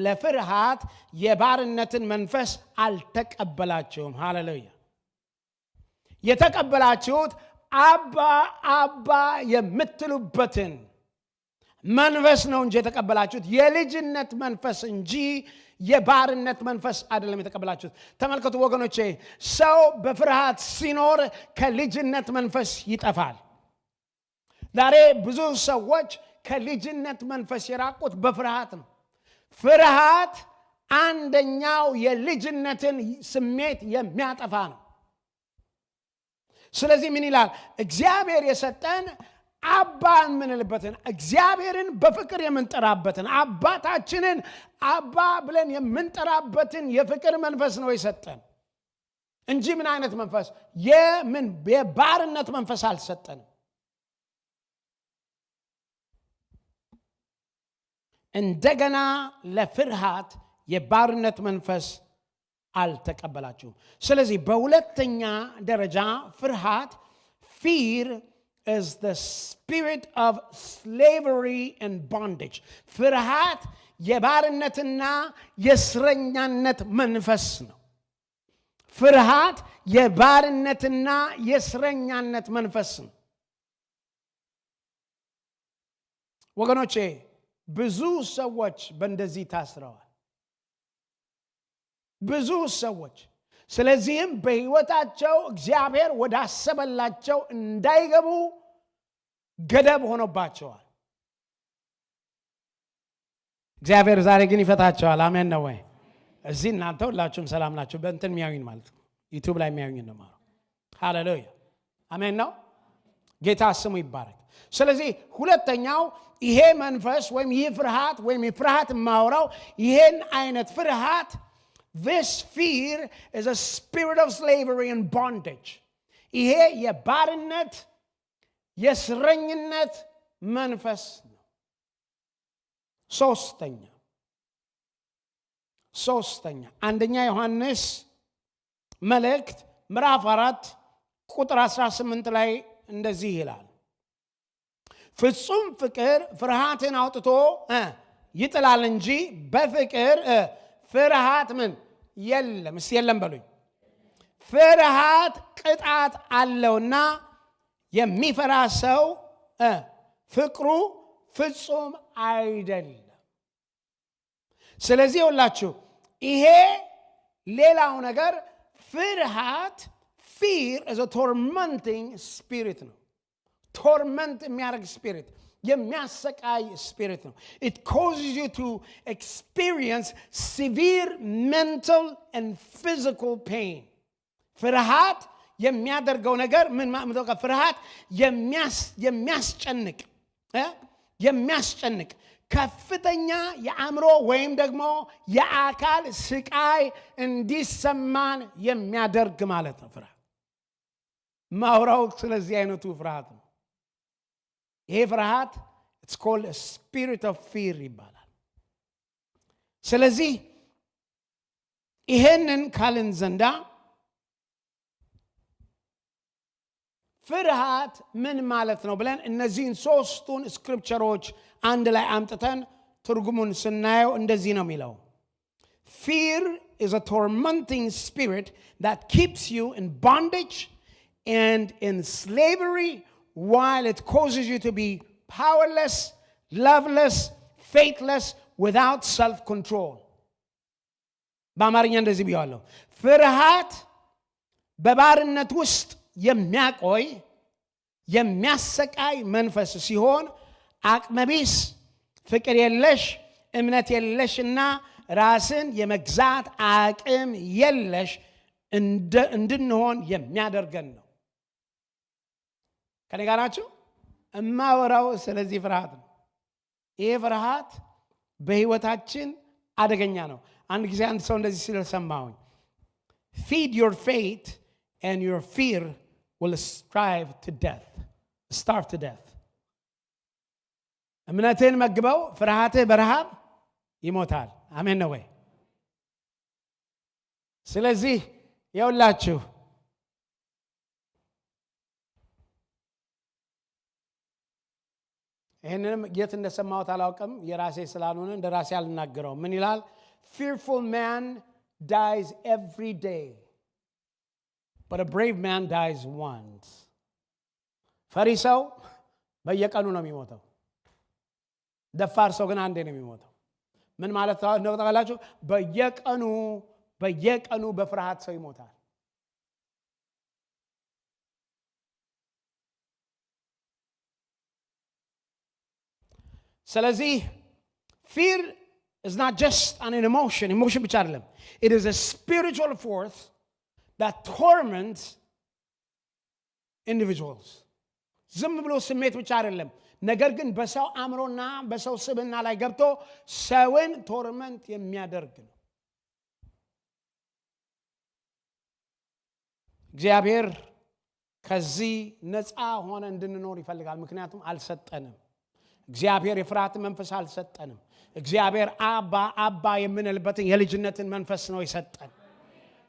ለፍርሃት የባርነትን መንፈስ አልተቀበላችሁም። ሃሌሉያ። የተቀበላችሁት አባ የምትሉበትን መንፈስ ነው እንጂ የተቀበላችሁት የልጅነት መንፈስ እንጂ የባርነት መንፈስ አይደለም የተቀበላችሁት። ተመልከቱ ወገኖቼ፣ ሰው በፍርሃት ሲኖር ከልጅነት መንፈስ ይጠፋል። ዛሬ ብዙ ሰዎች ከልጅነት መንፈስ የራቁት በፍርሃት ነው። ፍርሃት አንደኛው የልጅነትን ስሜት የሚያጠፋ ነው። ስለዚህ ምን ይላል? እግዚአብሔር የሰጠን አባን ምንልበትን እግዚአብሔርን በፍቅር የምንጠራበትን አባታችንን አባ ብለን የምንጠራበትን የፍቅር መንፈስ ነው የሰጠን እንጂ ምን አይነት መንፈስ? የባርነት መንፈስ አልሰጠንም። እንደገና ለፍርሃት የባርነት መንፈስ አልተቀበላችሁም። ስለዚህ በሁለተኛ ደረጃ ፍርሃት fear is the spirit of slavery and bondage. ፍርሃት የባርነትና የእስረኛነት መንፈስ ነው። ፍርሃት የባርነትና የእስረኛነት መንፈስ ነው። ወገኖቼ ብዙ ሰዎች በእንደዚህ ታስረዋል። ብዙ ሰዎች ስለዚህም በሕይወታቸው እግዚአብሔር ወዳሰበላቸው እንዳይገቡ ገደብ ሆኖባቸዋል። እግዚአብሔር ዛሬ ግን ይፈታቸዋል። አሜን ነው ወይ? እዚህ እናንተ ሁላችሁም ሰላም ናችሁ። በእንትን የሚያዩኝ ማለት ነው፣ ዩቲዩብ ላይ የሚያዩኝ ነው ማለት። ሃሌሉያ አሜን ነው። ጌታ ስሙ ይባረክ። ስለዚህ ሁለተኛው ይሄ መንፈስ ወይም ይህ ፍርሃት ወይም የፍርሃት ማውራው ይሄን አይነት ፍርሃት this fear is a spirit of slavery and bondage. ይሄ የባርነት የእስረኝነት መንፈስ ነው። ሶስተኛ አንደኛ ዮሐንስ መልእክት ምዕራፍ 4 ቁጥር 18 ላይ እንደዚህ ይላል፣ ፍጹም ፍቅር ፍርሃትን አውጥቶ ይጥላል እንጂ በፍቅር ፍርሃት ምን የለም። እስቲ የለም በሉኝ። ፍርሃት ቅጣት አለውና የሚፈራ ሰው ፍቅሩ ፍጹም አይደለም። ስለዚህ ሁላችሁ ይሄ ሌላው ነገር ፍርሃት fear is a tormenting spirit ነው። ቶርመንት የሚያደርግ ስፒሪት፣ የሚያሰቃይ ስፒሪት ነው። it causes you to experience severe mental and physical pain. ፍርሃት የሚያደርገው ነገር ምን ማለት ነው? ፍርሃት የሚያስጨንቅ ከፍተኛ የአእምሮ ወይም ደግሞ የአካል ስቃይ እንዲሰማን የሚያደርግ ማለት ነው። ፍርሃት ማውራው ስለዚህ አይነቱ ፍርሃት ነው። ይሄ ፍርሃት it's called a spirit of fear ይባላል። ስለዚህ ይሄንን ካልን ዘንዳ ፍርሃት ምን ማለት ነው ብለን እነዚህን ሶስቱን ስክሪፕቸሮች አንድ ላይ አምጥተን ትርጉሙን ስናየው እንደዚህ ነው የሚለው። Fear is a tormenting spirit that keeps you in bondage and in slavery while it causes you to be powerless, loveless, faithless, without self-control. በአማርኛ እንደዚህ ብያለሁ። ፍርሃት በባርነት ውስጥ የሚያቆይ የሚያሰቃይ መንፈስ ሲሆን አቅመቢስ፣ ፍቅር የለሽ እምነት የለሽና ራስን የመግዛት አቅም የለሽ እንድንሆን የሚያደርገን ነው። ከኔ ጋር ናችሁ? እማወራው ስለዚህ ፍርሃት ነው። ይሄ ፍርሃት በህይወታችን አደገኛ ነው። አንድ ጊዜ አንድ ሰው እንደዚህ ሲል ሰማሁኝ። feed your faith and your fear will starve to death. እምነትህን መግበው ፍርሃትህ በረሃብ ይሞታል። አሜን ነው ወይ? ስለዚህ ይኸውላችሁ ይህንንም የት እንደሰማሁት አላውቅም። የራሴ ስላልሆነ እንደ ራሴ አልናገረውም። ምን ይላል? fearful man dies every day, but a brave man dies once. ፈሪ ሰው በየቀኑ ነው የሚሞተው። ደፋር ሰው ግን አንዴ ነው የሚሞተው። ምን ማለት ነው ታውቃላችሁ? በየቀኑ በፍርሃት ሰው ይሞታል። ስለዚህ fear is not just an emotion ብቻ አይደለም. It is a spiritual force that torments individuals. ዝም ብሎ ስሜት ብቻ አይደለም፣ ነገር ግን በሰው አእምሮና በሰው ስብዕና ላይ ገብቶ ሰውን ቶርመንት የሚያደርግ ነው። እግዚአብሔር ከዚህ ነፃ ሆነ እንድንኖር ይፈልጋል። ምክንያቱም አልሰጠንም። እግዚአብሔር የፍርሃት መንፈስ አልሰጠንም። እግዚአብሔር አባ የምንልበትን የልጅነትን መንፈስ ነው የሰጠን።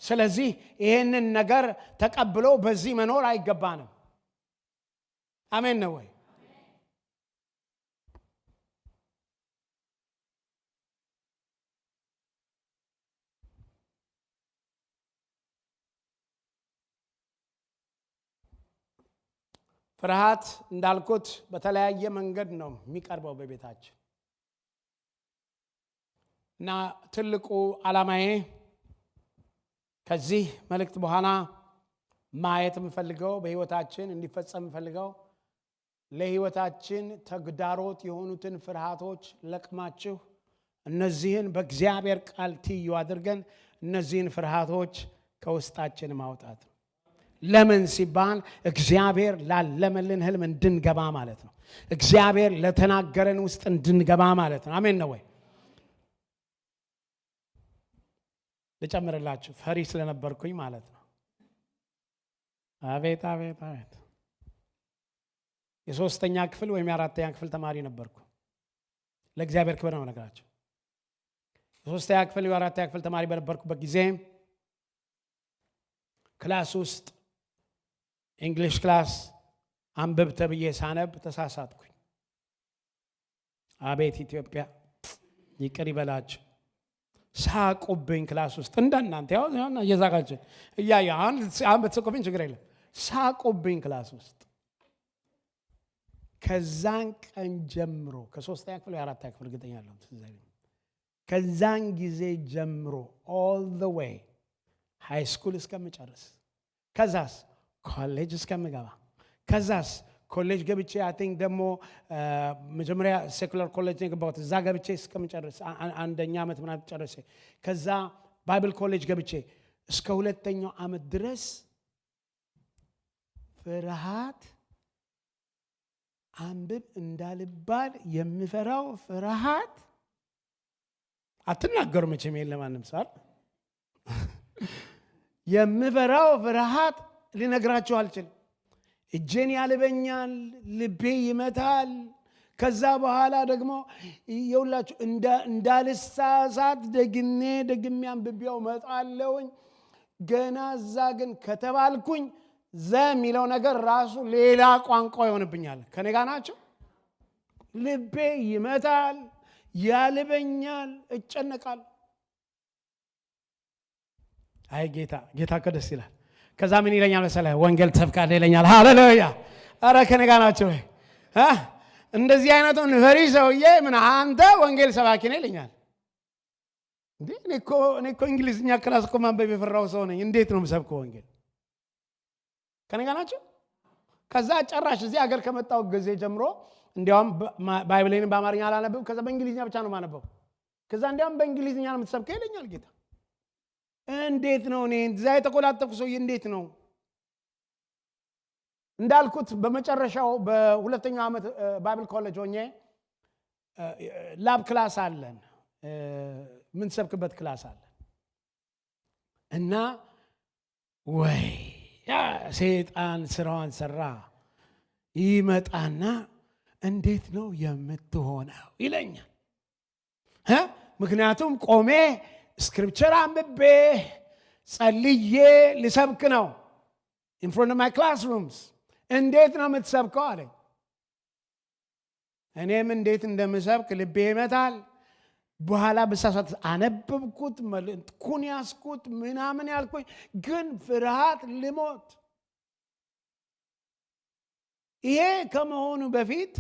ስለዚህ ይሄንን ነገር ተቀብሎ በዚህ መኖር አይገባንም። አሜን ነው ወይ? ፍርሃት እንዳልኩት በተለያየ መንገድ ነው የሚቀርበው በቤታችን እና ትልቁ ዓላማዬ ከዚህ መልእክት በኋላ ማየት የምፈልገው በህይወታችን እንዲፈጸም የምፈልገው ለህይወታችን ተግዳሮት የሆኑትን ፍርሃቶች ለቅማችሁ እነዚህን በእግዚአብሔር ቃል ትይዩ አድርገን እነዚህን ፍርሃቶች ከውስጣችን ማውጣት። ለምን ሲባል እግዚአብሔር ላለመልን ህልም እንድንገባ ማለት ነው። እግዚአብሔር ለተናገረን ውስጥ እንድንገባ ማለት ነው። አሜን ነው ወይ? ልጨምርላችሁ ፈሪ ስለነበርኩኝ ማለት ነው። አቤት አቤት አቤት። የሶስተኛ ክፍል ወይም የአራተኛ ክፍል ተማሪ ነበርኩ። ለእግዚአብሔር ክብር ነው ነገራችሁ። የሶስተኛ ክፍል ወይ አራተኛ ክፍል ተማሪ በነበርኩበት ጊዜ ክላስ ውስጥ እንግሊሽ ክላስ አንብብ ተብዬ ሳነብ ተሳሳትኩኝ። አቤት ኢትዮጵያ ይቅር ይበላችሁ። ሳቁብኝ ክላስ ውስጥ እንደናንተ ያው እየዛጋችሁ እያያ አሁን በተሰቆብኝ ችግር የለም። ሳቁብኝ ክላስ ውስጥ። ከዛን ቀን ጀምሮ ከሶስተኛ ክፍል ወይ አራተኛ ክፍል እርግጠኛ አይደለሁም፣ ከዛን ጊዜ ጀምሮ all the way ሃይ ስኩል እስከምጨርስ፣ ከዛስ ኮሌጅ እስከምገባ፣ ከዛስ ኮሌጅ ገብቼ አይ ቲንክ ደግሞ መጀመሪያ ሴኩላር ኮሌጅ ነው የገባሁት። እዛ ገብቼ እስከምጨርስ አንደኛ ዓመት ምናምን ጨርሼ ከዛ ባይብል ኮሌጅ ገብቼ እስከ ሁለተኛው ዓመት ድረስ ፍርሃት አንብብ እንዳልባል የምፈራው ፍርሃት አትናገሩ መቼም የለም ማንም ሰው የምፈራው ፍርሃት ልነግራችሁ አልችልም። እጄን ያልበኛል፣ ልቤ ይመታል። ከዛ በኋላ ደግሞ ይውላችሁ እንዳልሳሳት ደግሜ አንብቤው መጣለውኝ። ገና እዛ ግን ከተባልኩኝ የሚለው ነገር ራሱ ሌላ ቋንቋ ይሆንብኛል። ከኔ ጋር ናቸው። ልቤ ይመታል፣ ያልበኛል፣ እጨነቃል። አይ ጌታ ከደስ ይላል። ከዛ ምን ይለኛል መሰለህ? ወንጌል ተሰብካለህ ይለኛል። ሃሌሉያ! አረ ከኔ ጋር ናቸው ወይ? እንደዚህ አይነቱን ፈሪ ሰውዬ ምን አንተ ወንጌል ሰባኪ ነህ ይለኛል። እንዴ እኔ እኮ እንግሊዝኛ ክላስ እኮ ማንበብ የፈራው ሰው ነኝ። እንዴት ነው የምሰብከው ወንጌል? ከኔ ጋር ናቸው። ከዛ ጨራሽ እዚህ ሀገር ከመጣው ጊዜ ጀምሮ እንዲያውም ባይብሌን በአማርኛ አላነበብም። ከዛ በእንግሊዝኛ ብቻ ነው የማነበው። ከዛ እንዲያም በእንግሊዝኛ ነው የምትሰብከው ይለኛል ጌታ። እንዴት ነው እኔ እዛ የተቆላጠፍኩ ሰው እንዴት ነው እንዳልኩት በመጨረሻው በሁለተኛው ዓመት ባይብል ኮሌጅ ሆኜ ላብ ክላስ አለን፣ ምን ሰብክበት ክላስ አለን እና ወይ ያ ሰይጣን ስራዋን ሰራ ይመጣና እንዴት ነው የምትሆነው ይለኛል። ምክንያቱም ቆሜ ስክሪፕቸር አንብቤ ጸልዬ ልሰብክ ነው in front of my classrooms። እንዴት ነው የምትሰብከው አለኝ። እኔም እንዴት እንደምሰብክ ልቤ ይመታል። በኋላ በሳሳት አነበብኩት፣ መልእክቱን ያስኩት ምናምን ያልኩኝ፣ ግን ፍርሃት ልሞት። ይሄ ከመሆኑ በፊት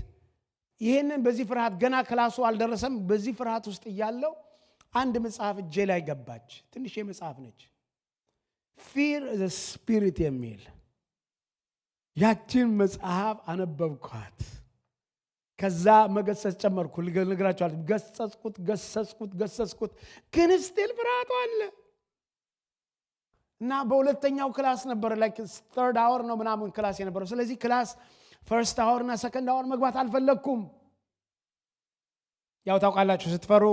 ይሄንን በዚህ ፍርሃት ገና ክላሱ አልደረሰም። በዚህ ፍርሃት ውስጥ እያለው አንድ መጽሐፍ እጄ ላይ ገባች። ትንሽ መጽሐፍ ነች፣ ፊር ዘ ስፒሪት የሚል ያችን መጽሐፍ አነበብኳት። ከዛ መገሰጽ ጨመርኩ። ልነግራችኋል። ገሰጽኩት፣ ግን ስቲል ፍርሃቱ አለ እና በሁለተኛው ክላስ ነበር ላይክ third hour ነው ምናምን ክላስ የነበረው። ስለዚህ ክላስ first hour እና second hour መግባት አልፈለኩም። ያው ታውቃላችሁ ስትፈሩ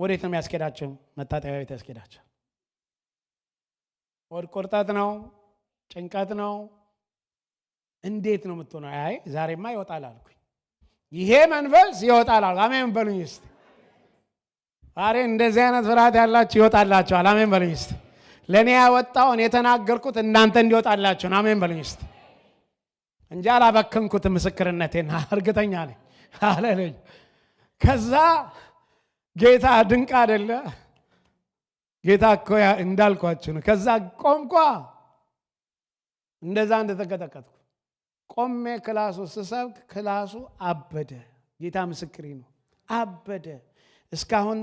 ወዴት ነው የሚያስኬዳችሁ? መታጠቢያ ቤት ያስኬዳችሁ። ወድ ቁርጠት ነው፣ ጭንቀት ነው። እንዴት ነው የምትሆነው? አይ ዛሬማ ይወጣል አልኩኝ። ይሄ መንፈስ ይወጣል አልኩ። አሜን በሉኝ እስቲ። ዛሬ እንደዚህ አይነት ፍርሃት ያላችሁ ይወጣላችኋል። አሜን በሉኝ እስቲ። ለእኔ ያወጣውን የተናገርኩት እናንተ እንዲወጣላችሁ ነው። አሜን በሉኝ እስቲ። እንጂ አላበከንኩትም ምስክርነቴን፣ እርግጠኛ ነኝ። ሃሌሉያ። ከዛ ጌታ ድንቅ አይደለ? ጌታ እኮ እንዳልኳችሁ ነው። ከዛ ቆምኳ፣ እንደዛ እንደተቀጠቀጥኩ ቆሜ ክላሱ ስሰብክ ክላሱ አበደ። ጌታ ምስክሬ ነው፣ አበደ። እስካሁን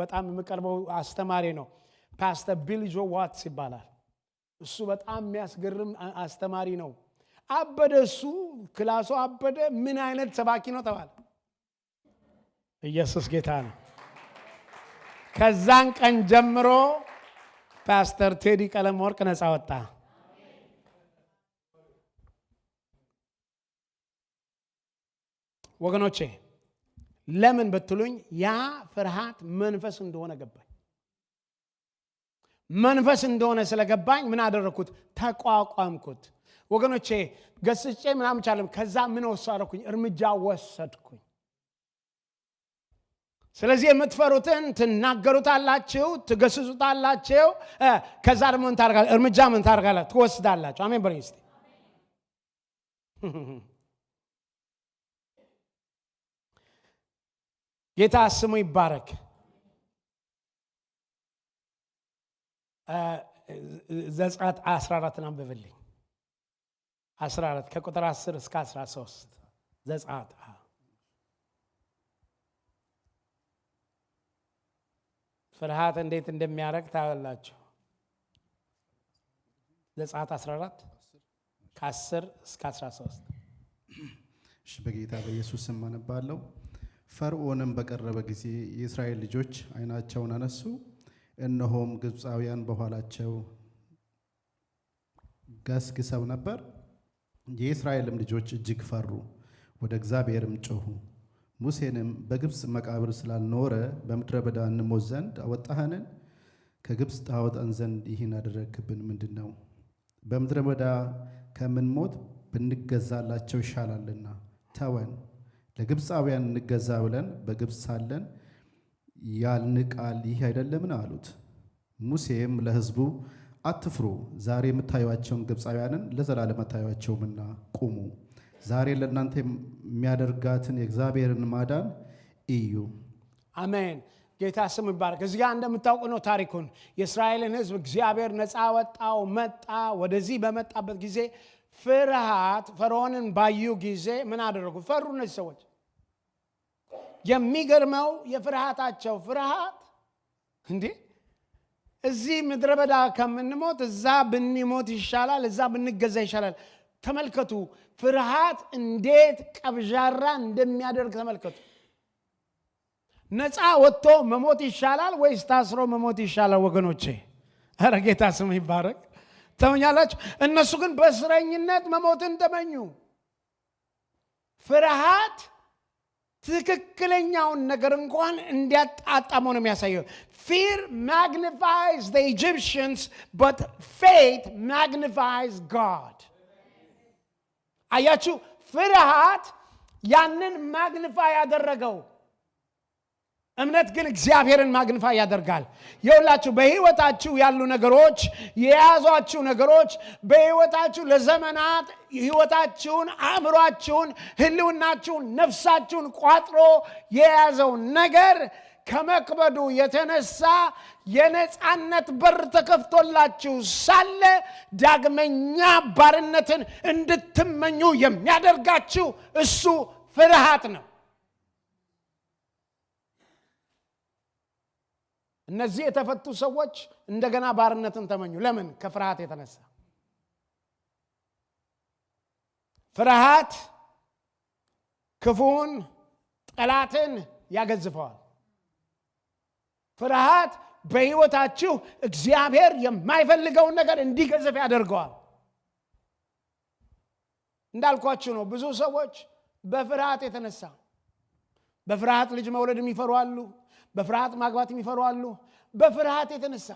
በጣም የምቀርበው አስተማሪ ነው፣ ፓስተር ቢሊ ጆ ዋትስ ይባላል። እሱ በጣም የሚያስገርም አስተማሪ ነው። አበደ፣ እሱ ክላሱ አበደ። ምን አይነት ሰባኪ ነው ተባለ። ኢየሱስ ጌታ ነው። ከዛን ቀን ጀምሮ ፓስተር ቴዲ ቀለመወርቅ ነፃ ወጣ። ወገኖቼ ለምን ብትሉኝ ያ ፍርሃት መንፈስ እንደሆነ ገባኝ። መንፈስ እንደሆነ ስለገባኝ ምን አደረኩት? ተቋቋምኩት። ወገኖቼ ገስጬ ምናምን ቻለም። ከዛ ምን ወሰድኩኝ? እርምጃ ወሰድኩኝ። ስለዚህ የምትፈሩትን ትናገሩታላችሁ፣ ትገስጹታላችሁ። ከዛ ደግሞ ምን ታደርጋላችሁ? እርምጃ ምን ታደርጋላችሁ? ትወስዳላችሁ። አሜን በሉኝ እስቲ። ጌታ ስሙ ይባረክ። ዘጸአት 14 አንብብልኝ። 14 ከቁጥር 10 እስከ 13 ዘጸአት። ፍርሃት እንዴት እንደሚያረግ ታያላችሁ። ዘጸአት 14 ከ10 እስከ 13። እሺ፣ በጌታ በኢየሱስ ስም አነባለሁ። ፈርዖንም በቀረበ ጊዜ የእስራኤል ልጆች ዓይናቸውን አነሱ፣ እነሆም ግብፃውያን በኋላቸው ገስግሰው ነበር። የእስራኤልም ልጆች እጅግ ፈሩ፣ ወደ እግዚአብሔርም ጮኹ። ሙሴንም በግብፅ መቃብር ስላልኖረ በምድረ በዳ እንሞት ዘንድ አወጣኸንን? ከግብፅ ታወጣን ዘንድ ይህን አደረግክብን ምንድን ነው? በምድረ በዳ ከምንሞት ብንገዛላቸው ይሻላልና ተወን፣ ለግብፃውያን እንገዛ ብለን በግብፅ ሳለን ያልን ቃል ይህ አይደለምን አሉት። ሙሴም ለሕዝቡ አትፍሩ፣ ዛሬ የምታዩአቸውን ግብፃውያንን ለዘላለም አታዩአቸውምና ቁሙ፣ ዛሬ ለእናንተ የሚያደርጋትን የእግዚአብሔርን ማዳን እዩ። አሜን። ጌታ ስም ይባረክ። እዚህ ጋር እንደምታውቁ ነው ታሪኩን። የእስራኤልን ሕዝብ እግዚአብሔር ነፃ ወጣው፣ መጣ። ወደዚህ በመጣበት ጊዜ ፍርሃት ፈርዖንን ባዩ ጊዜ ምን አደረጉ? ፈሩ። እነዚህ ሰዎች የሚገርመው የፍርሃታቸው ፍርሃት እንዴ እዚህ ምድረ በዳ ከምንሞት እዛ ብንሞት ይሻላል፣ እዛ ብንገዛ ይሻላል። ተመልከቱ፣ ፍርሃት እንዴት ቀብዣራ እንደሚያደርግ ተመልከቱ። ነፃ ወጥቶ መሞት ይሻላል ወይስ ታስሮ መሞት ይሻላል? ወገኖቼ ኧረ ጌታ ስም ይባረክ። ተመኛላችሁ? እነሱ ግን በእስረኝነት መሞትን ተመኙ። ፍርሃት ትክክለኛውን ነገር እንኳን እንዲያጣጣመው ነው የሚያሳየው። Fear magnifies the Egyptians, but faith magnifies God. አያችሁ? ፍርሃት ያንን ማግኒፋይ ያደረገው፣ እምነት ግን እግዚአብሔርን ማግኒፋይ ያደርጋል። ይኸውላችሁ በህይወታችሁ ያሉ ነገሮች፣ የያዟችሁ ነገሮች፣ በህይወታችሁ ለዘመናት ህይወታችሁን፣ አእምሯችሁን፣ ህልውናችሁን፣ ነፍሳችሁን ቋጥሮ የያዘው ነገር ከመክበዱ የተነሳ የነጻነት በር ተከፍቶላችሁ ሳለ ዳግመኛ ባርነትን እንድትመኙ የሚያደርጋችሁ እሱ ፍርሃት ነው። እነዚህ የተፈቱ ሰዎች እንደገና ባርነትን ተመኙ። ለምን? ከፍርሃት የተነሳ። ፍርሃት ክፉን ጠላትን ያገዝፈዋል። ፍርሃት በህይወታችሁ እግዚአብሔር የማይፈልገውን ነገር እንዲገዝፍ ያደርገዋል። እንዳልኳችሁ ነው። ብዙ ሰዎች በፍርሃት የተነሳ በፍርሃት ልጅ መውለድ የሚፈሩ አሉ። በፍርሃት ማግባት የሚፈሩ አሉ። በፍርሃት የተነሳ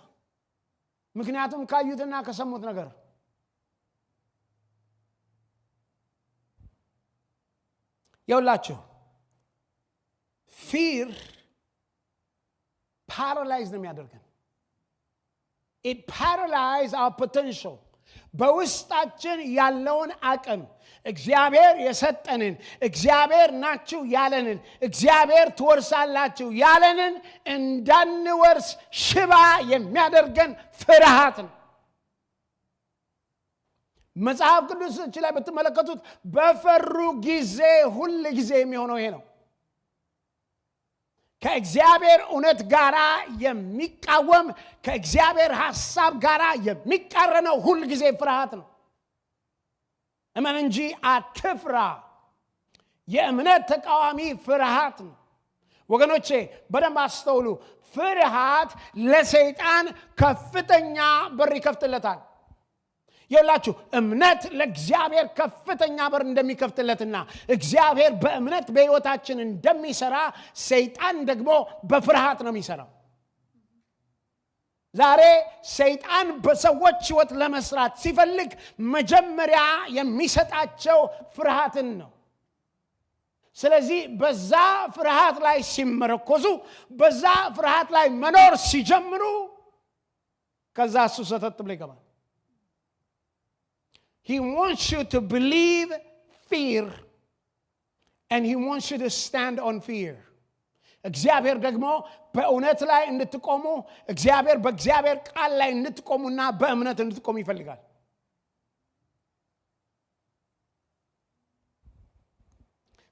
ምክንያቱም ካዩትና ከሰሙት ነገር። ይኸውላችሁ ፊር ፓራላይዝ ነው የሚያደርገን። it paralyzes our potential። በውስጣችን ያለውን አቅም፣ እግዚአብሔር የሰጠንን፣ እግዚአብሔር ናችሁ ያለንን፣ እግዚአብሔር ትወርሳላችሁ ያለንን እንዳንወርስ ሽባ የሚያደርገን ፍርሃት ነው። መጽሐፍ ቅዱስ ላይ ብትመለከቱት በፈሩ ጊዜ ሁሉ ጊዜ የሚሆነው ይሄ ነው። ከእግዚአብሔር እውነት ጋራ የሚቃወም፣ ከእግዚአብሔር ሐሳብ ጋራ የሚቃረነው ሁሉ ጊዜ ፍርሃት ነው። እመን እንጂ አትፍራ። የእምነት ተቃዋሚ ፍርሃት ነው። ወገኖቼ በደንብ አስተውሉ። ፍርሃት ለሰይጣን ከፍተኛ በር ይከፍትለታል። ይላችሁ እምነት ለእግዚአብሔር ከፍተኛ በር እንደሚከፍትለትና እግዚአብሔር በእምነት በሕይወታችን እንደሚሰራ ሰይጣን ደግሞ በፍርሃት ነው የሚሰራው። ዛሬ ሰይጣን በሰዎች ሕይወት ለመስራት ሲፈልግ መጀመሪያ የሚሰጣቸው ፍርሃትን ነው። ስለዚህ በዛ ፍርሃት ላይ ሲመረኮዙ፣ በዛ ፍርሃት ላይ መኖር ሲጀምሩ ከዛ እሱ ሰተት ብሎ ይገባል። He wants you to believe fear and he wants you to stand on fear. እግዚአብሔር ደግሞ በእውነት ላይ እንድትቆሙ፣ እግዚአብሔር በእግዚአብሔር ቃል ላይ እንድትቆሙና በእምነት እንድትቆሙ ይፈልጋል።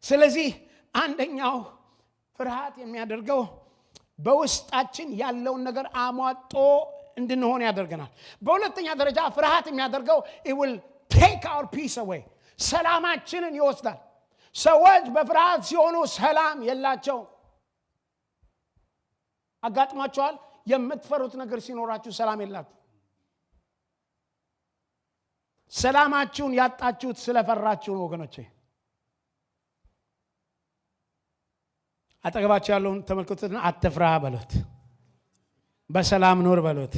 ስለዚህ አንደኛው ፍርሃት የሚያደርገው በውስጣችን ያለውን ነገር አሟጦ እንድንሆን ያደርገናል። በሁለተኛ ደረጃ ፍርሃት የሚያደርገው it will take our peace away። ሰላማችንን ይወስዳል። ሰዎች በፍርሃት ሲሆኑ ሰላም የላቸው። አጋጥሟቸዋል? የምትፈሩት ነገር ሲኖራችሁ ሰላም የላችሁ። ሰላማችሁን ያጣችሁት ስለፈራችሁ ነው ወገኖቼ። አጠገባችሁ ያለውን ተመልከቱትና አትፍራ በሉት፣ በሰላም ኑር በሉት።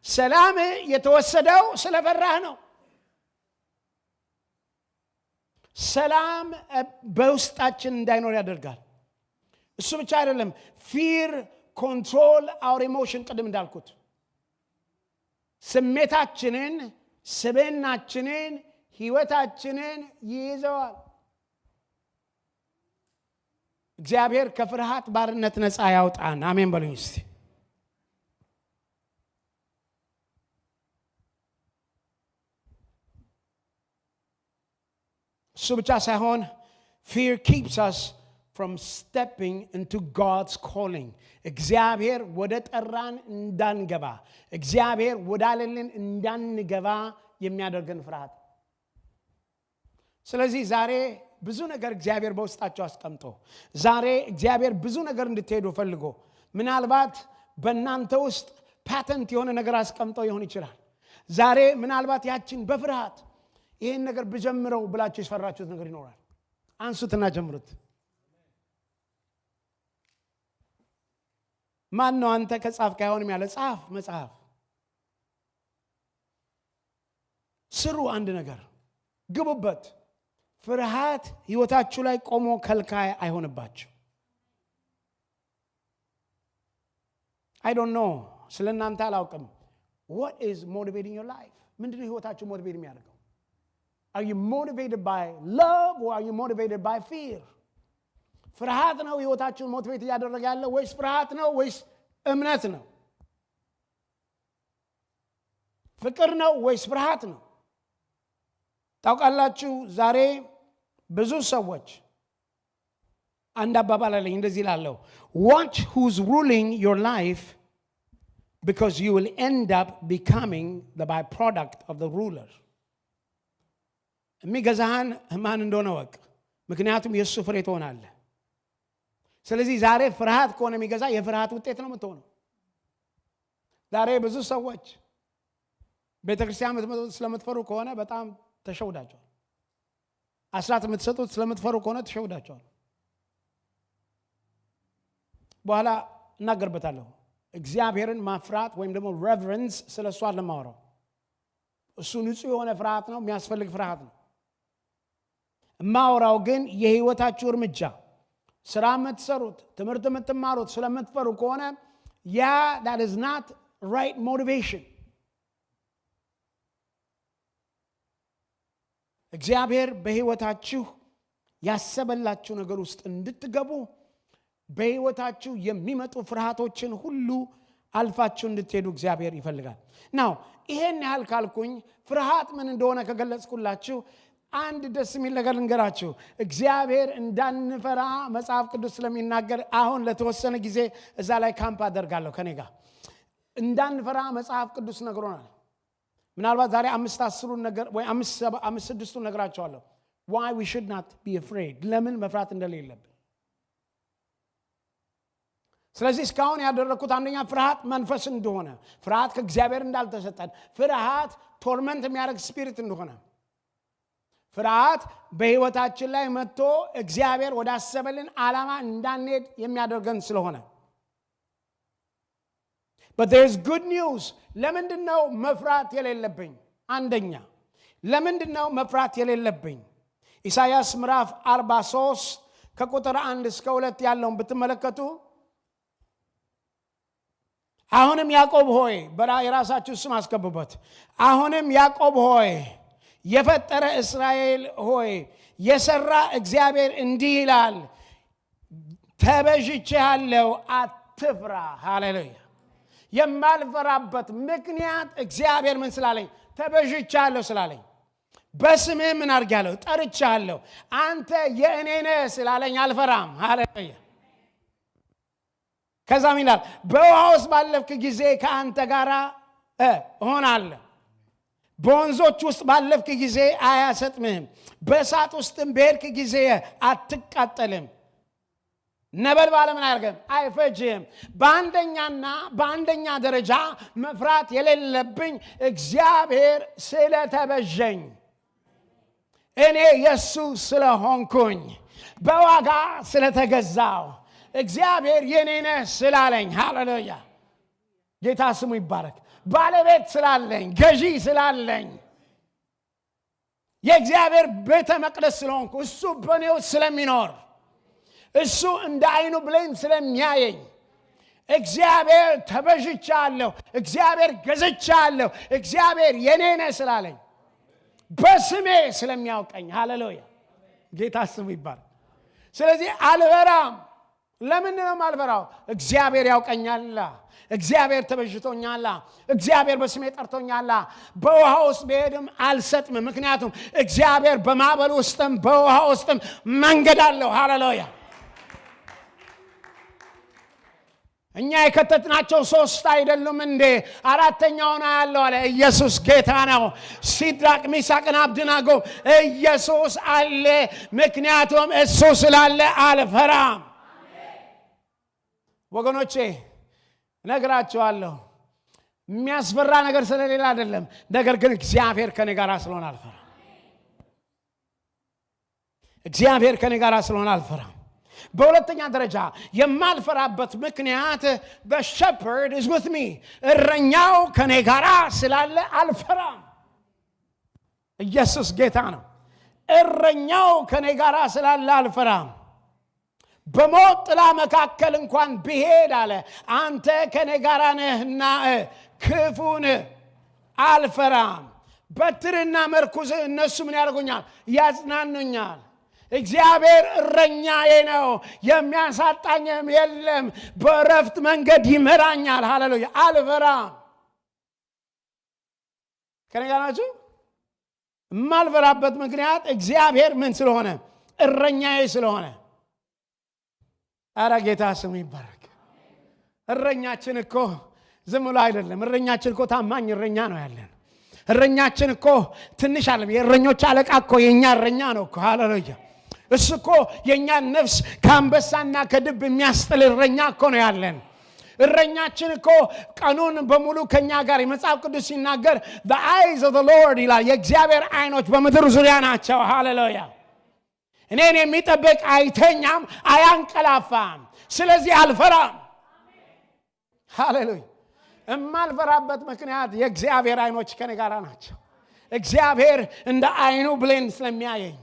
ሰላም የተወሰደው ስለፈራህ ነው። ሰላም በውስጣችን እንዳይኖር ያደርጋል። እሱ ብቻ አይደለም። ፊር ኮንትሮል አወር ኢሞሽን። ቅድም እንዳልኩት ስሜታችንን፣ ስብዕናችንን፣ ህይወታችንን ይይዘዋል። እግዚአብሔር ከፍርሃት ባርነት ነፃ ያውጣን። አሜን በሉኝ እስቲ። እሱ ብቻ ሳይሆን fear keeps us from stepping into God's calling። እግዚአብሔር ወደ ጠራን እንዳንገባ፣ እግዚአብሔር ወዳለልን እንዳንገባ የሚያደርገን ፍርሃት። ስለዚህ ዛሬ ብዙ ነገር እግዚአብሔር በውስጣችሁ አስቀምጦ ዛሬ እግዚአብሔር ብዙ ነገር እንድትሄዱ ፈልጎ ምናልባት በእናንተ ውስጥ ፓተንት የሆነ ነገር አስቀምጦ ይሆን ይችላል። ዛሬ ምናልባት ያችን በፍርሃት ይሄን ነገር ብጀምረው ብላችሁ ይፈራችሁት ነገር ይኖራል። አንሱትና ጀምሩት። ማን ነው አንተ ከጻፍክ አይሆንም ያለ? ጻፍ፣ መጽሐፍ ስሩ፣ አንድ ነገር ግቡበት። ፍርሃት ህይወታችሁ ላይ ቆሞ ከልካይ አይሆንባችሁ። I don't know ስለናንተ አላውቅም። What is motivating your life? ምንድነው ህይወታችሁ ሞቲቬት የሚያደርገው? Are you motivated by love or are you motivated by fear? ፍርሃት ነው ህይወታችሁን ሞቲቬት ያደረገ ያለው ወይስ ፍርሃት ነው ወይስ እምነት ነው? ፍቅር ነው ወይስ ፍርሃት ነው? ታውቃላችሁ ዛሬ ብዙ ሰዎች አንድ አባባል አለኝ እንደዚህ ይላለው watch who's ruling your life because you will end up becoming the byproduct of the ruler. የሚገዛህን ማን እንደሆነ ወቅ፣ ምክንያቱም የእሱ ፍሬ ትሆናለህ። ስለዚህ ዛሬ ፍርሃት ከሆነ የሚገዛ የፍርሃት ውጤት ነው የምትሆነው። ዛሬ ብዙ ሰዎች ቤተክርስቲያን የምትመጡት ስለምትፈሩ ከሆነ በጣም ተሸውዳቸዋል። አስራት የምትሰጡት ስለምትፈሩ ከሆነ ተሸውዳቸዋል። በኋላ እናገርበታለሁ። እግዚአብሔርን ማፍራት ወይም ደግሞ reverence ስለሱ አለማወራው። እሱ ንጹህ የሆነ ፍርሃት ነው፣ የሚያስፈልግ ፍርሃት ነው። ማወራው ግን የህይወታችሁ እርምጃ፣ ስራ የምትሰሩት፣ ትምህርት የምትማሩት ስለምትፈሩ ከሆነ ያ that is not right motivation. እግዚአብሔር በህይወታችሁ ያሰበላችሁ ነገር ውስጥ እንድትገቡ በህይወታችሁ የሚመጡ ፍርሃቶችን ሁሉ አልፋችሁ እንድትሄዱ እግዚአብሔር ይፈልጋል። ናው ይሄን ያህል ካልኩኝ ፍርሃት ምን እንደሆነ ከገለጽኩላችሁ አንድ ደስ የሚል ነገር ልንገራችሁ። እግዚአብሔር እንዳንፈራ መጽሐፍ ቅዱስ ስለሚናገር አሁን ለተወሰነ ጊዜ እዛ ላይ ካምፕ አደርጋለሁ ከኔ ጋር። እንዳንፈራ መጽሐፍ ቅዱስ ነግሮናል። ምናልባት ዛሬ 5-10 ነገር ወይ 5-6 ነግራችኋለሁ። why we should not be afraid፣ ለምን መፍራት እንደሌለብን። ስለዚህ እስካሁን ያደረኩት አንደኛ ፍርሃት መንፈስ እንደሆነ፣ ፍርሃት ከእግዚአብሔር እንዳልተሰጠን፣ ፍርሃት ቶርመንት የሚያደርግ ስፒሪት እንደሆነ፣ ፍርሃት በህይወታችን ላይ መጥቶ እግዚአብሔር ወዳሰበልን ዓላማ እንዳንሄድ የሚያደርገን ስለሆነ። But there's good news. ለምንድነው መፍራት የሌለብኝ? አንደኛ ለምንድነው መፍራት የሌለብኝ? ኢሳይያስ ምዕራፍ 43 ከቁጥር 1 እስከ 2 ያለውን ብትመለከቱ አሁንም ያዕቆብ ሆይ የራሳችሁ ስም አስገቡበት። አሁንም ያዕቆብ ሆይ የፈጠረ እስራኤል ሆይ የሰራ እግዚአብሔር እንዲህ ይላል ተቤዥቼሃለሁ አትፍራ። ሃሌሉያ። የማልፈራበት ምክንያት እግዚአብሔር ምን ስላለኝ? ተቤዥቼሃለሁ ስላለኝ። በስምህ ምን አድርጌሃለሁ? ጠርቼሃለሁ። አንተ የእኔ ነህ ስላለኝ አልፈራም። ሃሌሉያ። ከዛም ይላል በውሃ ውስጥ ባለፍክ ጊዜ ከአንተ ጋር እሆናለሁ፣ በወንዞች ውስጥ ባለፍክ ጊዜ አያሰጥምህም፣ በእሳት ውስጥም በሄድክ ጊዜ አትቃጠልም፣ ነበልባል ምን አያደርግም? አይፈጅህም። በአንደኛ ደረጃ መፍራት የሌለብኝ እግዚአብሔር ስለተቤዠኝ፣ እኔ የሱ ስለሆንኩኝ፣ በዋጋ ስለተገዛው፣ እግዚአብሔር የኔ ነህ ስላለኝ። ሃሌሉያ። ጌታ ስሙ ይባረክ። ባለቤት ስላለኝ፣ ገዢ ስላለኝ፣ የእግዚአብሔር ቤተ መቅደስ ስለሆንኩ፣ እሱ በእኔ ውስጥ ስለሚኖር፣ እሱ እንደ አይኑ ብሌን ስለሚያየኝ፣ እግዚአብሔር ተቤዥቼሃለሁ፣ እግዚአብሔር ገዝቼሃለሁ፣ እግዚአብሔር የኔ ነህ ስላለኝ፣ በስሜ ስለሚያውቀኝ። ሃሌሉያ። ጌታ ስሙ ይባረክ። ስለዚህ አልፈራም። ለምን ነው ማልፈራው? እግዚአብሔር ያውቀኛል፣ እግዚአብሔር ተቤዥቶኛል፣ እግዚአብሔር በስሜ ጠርቶኛል። በውሃ ውስጥ በሄድም አልሰጥም፣ ምክንያቱም እግዚአብሔር በማዕበል ውስጥም በውሃ ውስጥም መንገድ አለው። ሃሌሉያ። እኛ የከተትናቸው 3 አይደሉም እንዴ? 4ኛውን ያለው አለ። ኢየሱስ ጌታ ነው። ሲድራቅ ሚሳቅና አብደናጎ ኢየሱስ አለ። ምክንያቱም እሱ ስላለ አልፈራም። ወገኖቼ ነግራችኋለሁ፣ የሚያስፈራ ነገር ስለሌላ አይደለም፣ ነገር ግን እግዚአብሔር ከኔ ጋር ስለሆነ አልፈራም። እግዚአብሔር ከኔ ጋር ስለሆነ አልፈራም። በሁለተኛ ደረጃ የማልፈራበት ምክንያት the shepherd is with me። እረኛው ከኔ ጋር ስላለ አልፈራም። ኢየሱስ ጌታ ነው። እረኛው ከኔ ጋር ስላለ አልፈራም። በሞት ጥላ መካከል እንኳን ብሄድ አለ አንተ ከኔ ጋር ነህና ክፉን አልፈራም። በትርና መርኩዝ እነሱ ምን ያደርጉኛል? ያጽናኑኛል። እግዚአብሔር እረኛዬ ነው፣ የሚያሳጣኝም የለም። በእረፍት መንገድ ይመራኛል። ሃሌሉያ። አልፈራም። ከኔ ጋር ናችሁ? የማልፈራበት ምክንያት እግዚአብሔር ምን ስለሆነ? እረኛዬ ስለሆነ። ኧረ ጌታ ስሙ ይባረክ። እረኛችን እኮ ዝም ብሎ አይደለም። እረኛችን እኮ ታማኝ እረኛ ነው ያለን። እረኛችን እኮ ትንሽ አለም። የእረኞች አለቃ እኮ የኛ እረኛ ነው እኮ። ሃሌሉያ። እሱ እኮ የኛን ነፍስ ከአንበሳና ከድብ የሚያስጥል እረኛ እኮ ነው ያለን። እረኛችን እኮ ቀኑን በሙሉ ከኛ ጋር የመጽሐፍ ቅዱስ ሲናገር the eyes of the Lord ይላል። የእግዚአብሔር አይኖች በምድር ዙሪያ ናቸው። ሃሌሉያ። እኔን የሚጠብቅ አይተኛም አያንቀላፋም። ስለዚህ አልፈራም። ሃሌሉያ። የማልፈራበት ምክንያት የእግዚአብሔር አይኖች ከኔ ጋር ናቸው። እግዚአብሔር እንደ አይኑ ብሌን ስለሚያየኝ፣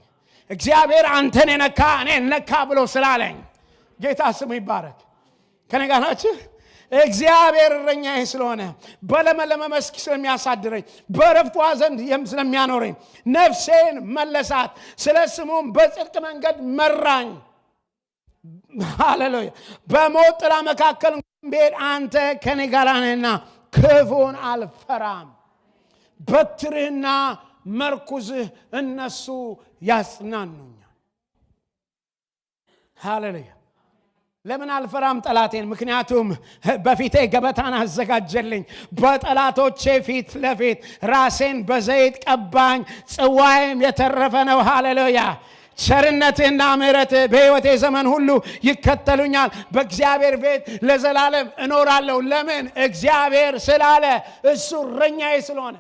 እግዚአብሔር አንተን የነካ እኔ ነካ ብሎ ስላለኝ ጌታ ስሙ ይባረክ። ከኔ ጋር ናችሁ? እግዚአብሔር እረኛዬ ስለሆነ በለመለመ መስክ ስለሚያሳድረኝ፣ በዕረፍቷ ዘንድ ስለሚያኖረኝ ነፍሴን መለሳት፣ ስለ ስሙም በጽድቅ መንገድ መራኝ። ሃሌሉያ። በሞት ጥላ መካከል ብሄድ አንተ ከኔ ጋር ነህና ክፉን አልፈራም። በትርህና መርኩዝህ እነሱ ያጽናኑኛል። ሃሌሉያ። ለምን አልፈራም ጠላቴን? ምክንያቱም በፊቴ ገበታን አዘጋጀልኝ፣ በጠላቶቼ ፊት ለፊት ራሴን በዘይት ቀባኝ፣ ጽዋዬም የተረፈ ነው። ሃሌሉያ። ቸርነትህና ምሕረትህ በሕይወቴ ዘመን ሁሉ ይከተሉኛል። በእግዚአብሔር ቤት ለዘላለም እኖራለሁ። ለምን? እግዚአብሔር ስላለ፣ እሱ እረኛዬ ስለሆነ።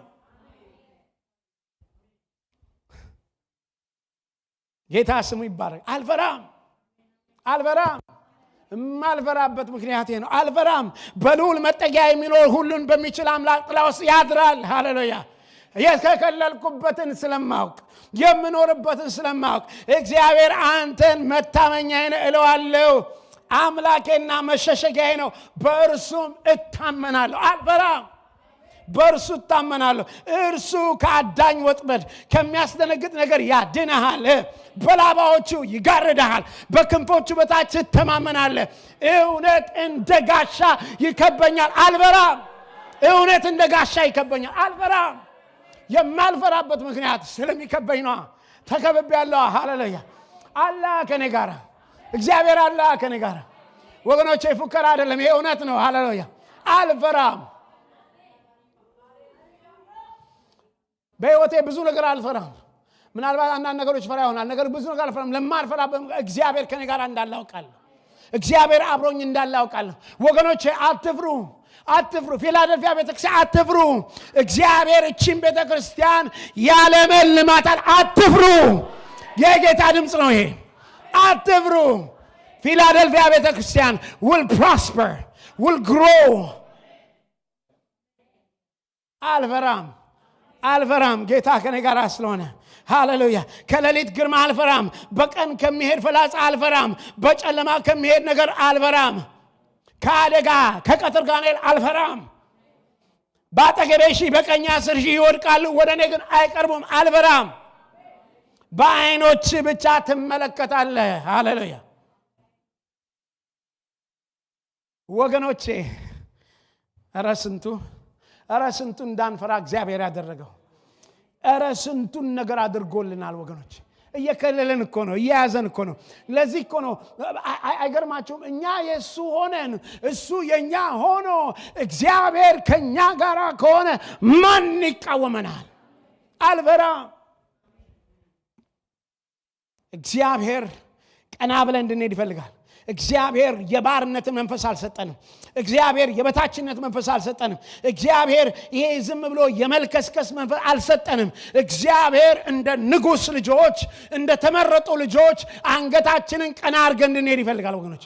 ጌታ ስሙ ይባረክ። አልፈራም። የማልፈራበት ምክንያቴ ነው። አልፈራም። በልዑል መጠጊያ የሚኖር ሁሉን በሚችል አምላክ ጥላ ውስጥ ያድራል። ሃሌሉያ። የተከለልኩበትን ስለማውቅ፣ የምኖርበትን ስለማውቅ እግዚአብሔር አንተን መታመኛዬ ነው እለዋለሁ። አምላኬና መሸሸጊያዬ ነው፣ በእርሱም እታመናለሁ። አልፈራም። በእርሱ እታመናለሁ። እርሱ ከአዳኝ ወጥመድ ከሚያስደነግጥ ነገር ያድንሃል። በላባዎቹ ይጋርድሃል፣ በክንፎቹ በታች ትተማመናለህ። እውነት እንደ ጋሻ ይከበኛል። አልፈራም። እውነት እንደ ጋሻ ይከበኛል። አልፈራም። የማልፈራበት ምክንያት ስለሚከበኝ ነው። ተከብቤያለሁ። ሃሌሉያ። አላህ ከኔ ጋር፣ እግዚአብሔር አላህ ከኔ ጋር። ወገኖቼ ፉከራ አይደለም፣ ይሄ እውነት ነው። ሃሌሉያ። አልፈራም። በሕይወቴ ብዙ ነገር አልፈራም። ምናልባት አንዳንድ ነገሮች ፈራ ይሆናል፣ ነገር ብዙ ነገር አልፈራም። ለማልፈራበት እግዚአብሔር ከኔ ጋር እንዳለ አውቃለሁ። እግዚአብሔር አብሮኝ እንዳለ አውቃለሁ። ወገኖቼ አትፍሩ። ፊላደልፊያ ቤተክርስቲያን አትፍሩ። እግዚአብሔር እቺን ቤተክርስቲያን ያለመልማታል። አትፍሩ። የጌታ ድምፅ ነው ይሄ። አትፍሩ። ፊላደልፊያ ቤተክርስቲያን will prosper, will grow። አልፈራም። ጌታ ከኔ ጋር ስለሆነ። ሃሌሉያ። ከሌሊት ግርማ አልፈራም። በቀን ከሚሄድ ፍላጻ አልፈራም። በጨለማ ከሚሄድ ነገር አልፈራም። ከአደጋ ከቀትር ጋኔል አልፈራም። በአጠገቤ ሺህ በቀኝ 10 ሺህ ይወድቃሉ፣ ወደ እኔ ግን አይቀርቡም። አልፈራም። በዓይኖች ብቻ ትመለከታለህ። ሃሌሉያ። ወገኖቼ ኧረ ስንቱ እንዳንፈራ እግዚአብሔር ያደረገው። ኧረ ስንቱን ነገር አድርጎልናል ወገኖች። እየከለለን እኮ ነው፣ እየያዘን እኮ ነው። ለዚህ እኮ ነው አይገርማችሁም? እኛ የእሱ ሆነን እሱ የኛ ሆኖ እግዚአብሔር ከኛ ጋር ከሆነ ማን ይቃወመናል? አልፈራም። እግዚአብሔር ቀና ብለን እንድንሄድ ይፈልጋል። እግዚአብሔር የባርነትን መንፈስ አልሰጠንም። እግዚአብሔር የበታችነት መንፈስ አልሰጠንም። እግዚአብሔር ይሄ ዝም ብሎ የመልከስከስ መንፈስ አልሰጠንም። እግዚአብሔር እንደ ንጉሥ ልጆች፣ እንደ ተመረጡ ልጆች አንገታችንን ቀና አድርገን እንድንሄድ ይፈልጋል። ወገኖች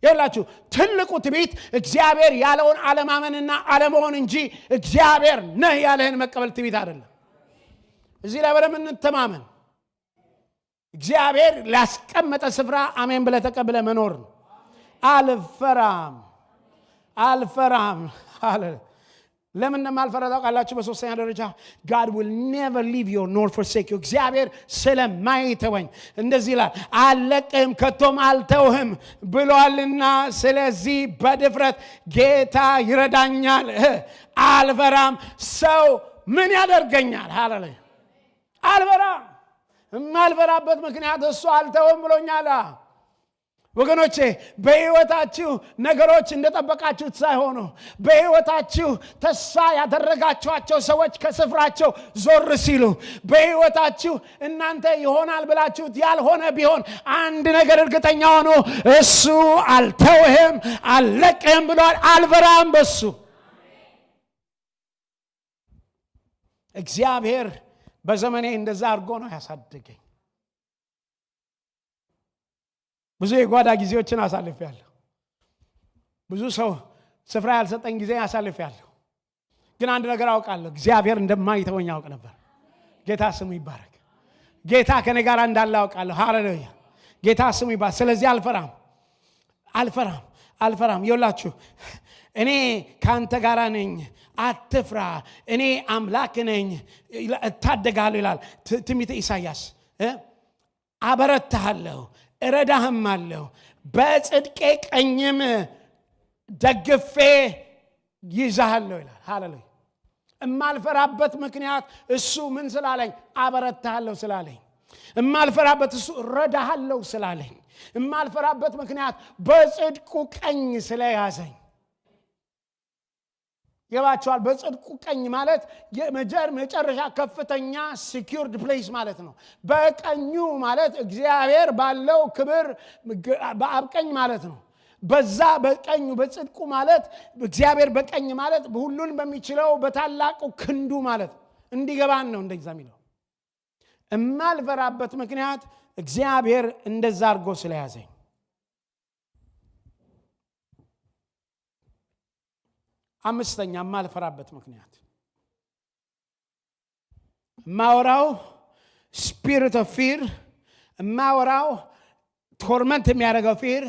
ይላችሁ ትልቁ ትዕቢት እግዚአብሔር ያለውን አለማመንና አለመሆን እንጂ እግዚአብሔር ነህ ያለህን መቀበል ትዕቢት አይደለም። እዚህ ላይ በደንብ እንተማመን። እግዚአብሔር ላስቀመጠ ስፍራ አሜን ብለህ ተቀብለህ መኖር ነው። አልፈራም አለ። ለምን እንደማልፈራ ታውቃላችሁ? በሶስተኛ ደረጃ God will never leave you nor forsake you። እግዚአብሔር ስለማይተወኝ እንደዚህ ይላል፣ አልለቅህም ከቶም አልተውህም ብሏልና፣ ስለዚህ በድፍረት ጌታ ይረዳኛል፣ አልፈራም። ሰው ምን ያደርገኛል? ሃሌሉያ። አልፈራም። የማልፈራበት ምክንያት እሱ አልተውም ብሎኛል። ወገኖቼ በሕይወታችሁ ነገሮች እንደጠበቃችሁት ሳይሆኑ በሕይወታችሁ ተስፋ ያደረጋችኋቸው ሰዎች ከስፍራቸው ዞር ሲሉ በሕይወታችሁ እናንተ ይሆናል ብላችሁት ያልሆነ ቢሆን አንድ ነገር እርግጠኛ ሆኖ እሱ አልተውህም አልለቅህም ብሏል። አልፈራም በሱ። እግዚአብሔር በዘመኔ እንደዛ አድርጎ ነው ያሳደገኝ። ብዙ የጓዳ ጊዜዎችን አሳልፌያለሁ። ብዙ ሰው ስፍራ ያልሰጠኝ ጊዜ አሳልፌያለሁ። ግን አንድ ነገር አውቃለሁ፣ እግዚአብሔር እንደማይተወኝ አውቅ ነበር። ጌታ ስሙ ይባረክ። ጌታ ከኔ ጋር እንዳለ አውቃለሁ። ሃሌሉያ። ጌታ ስሙ ይባረክ። ስለዚህ አልፈራም። ይኸውላችሁ እኔ ካንተ ጋር ነኝ፣ አትፍራ፣ እኔ አምላክ ነኝ፣ እታደጋለሁ ይላል ትንቢተ ኢሳይያስ። አበረታሃለሁ፣ እረዳህም አለሁ፣ በጽድቄ ቀኝም ደግፌ ይዛሃለሁ ይላል። ሃሌሉያ። እማልፈራበት ምክንያት እሱ ምን ስላለኝ? አበረታሃለሁ ስላለኝ። እማልፈራበት እሱ እረዳሃለሁ ስላለኝ። እማልፈራበት ምክንያት በጽድቁ ቀኝ ስለያዘኝ። ይባቻል። በጽድቁ ቀኝ ማለት የመጨረሻ ከፍተኛ ሲኪዩርድ ፕሌስ ማለት ነው። በቀኙ ማለት እግዚአብሔር ባለው ክብር በአብ ቀኝ ማለት ነው። በዛ በቀኙ በጽድቁ ማለት እግዚአብሔር በቀኝ ማለት ሁሉን በሚችለው በታላቁ ክንዱ ማለት እንዲገባን ነው። እንደዛ የሚለው እማልፈራበት ምክንያት እግዚአብሔር እንደዛ አድርጎ ስለያዘኝ። አምስተኛ የማልፈራበት ምክንያት ማወራው ስፒሪት ኦፍ ፊር፣ ማወራው ቶርመንት የሚያደርገው ፊር፣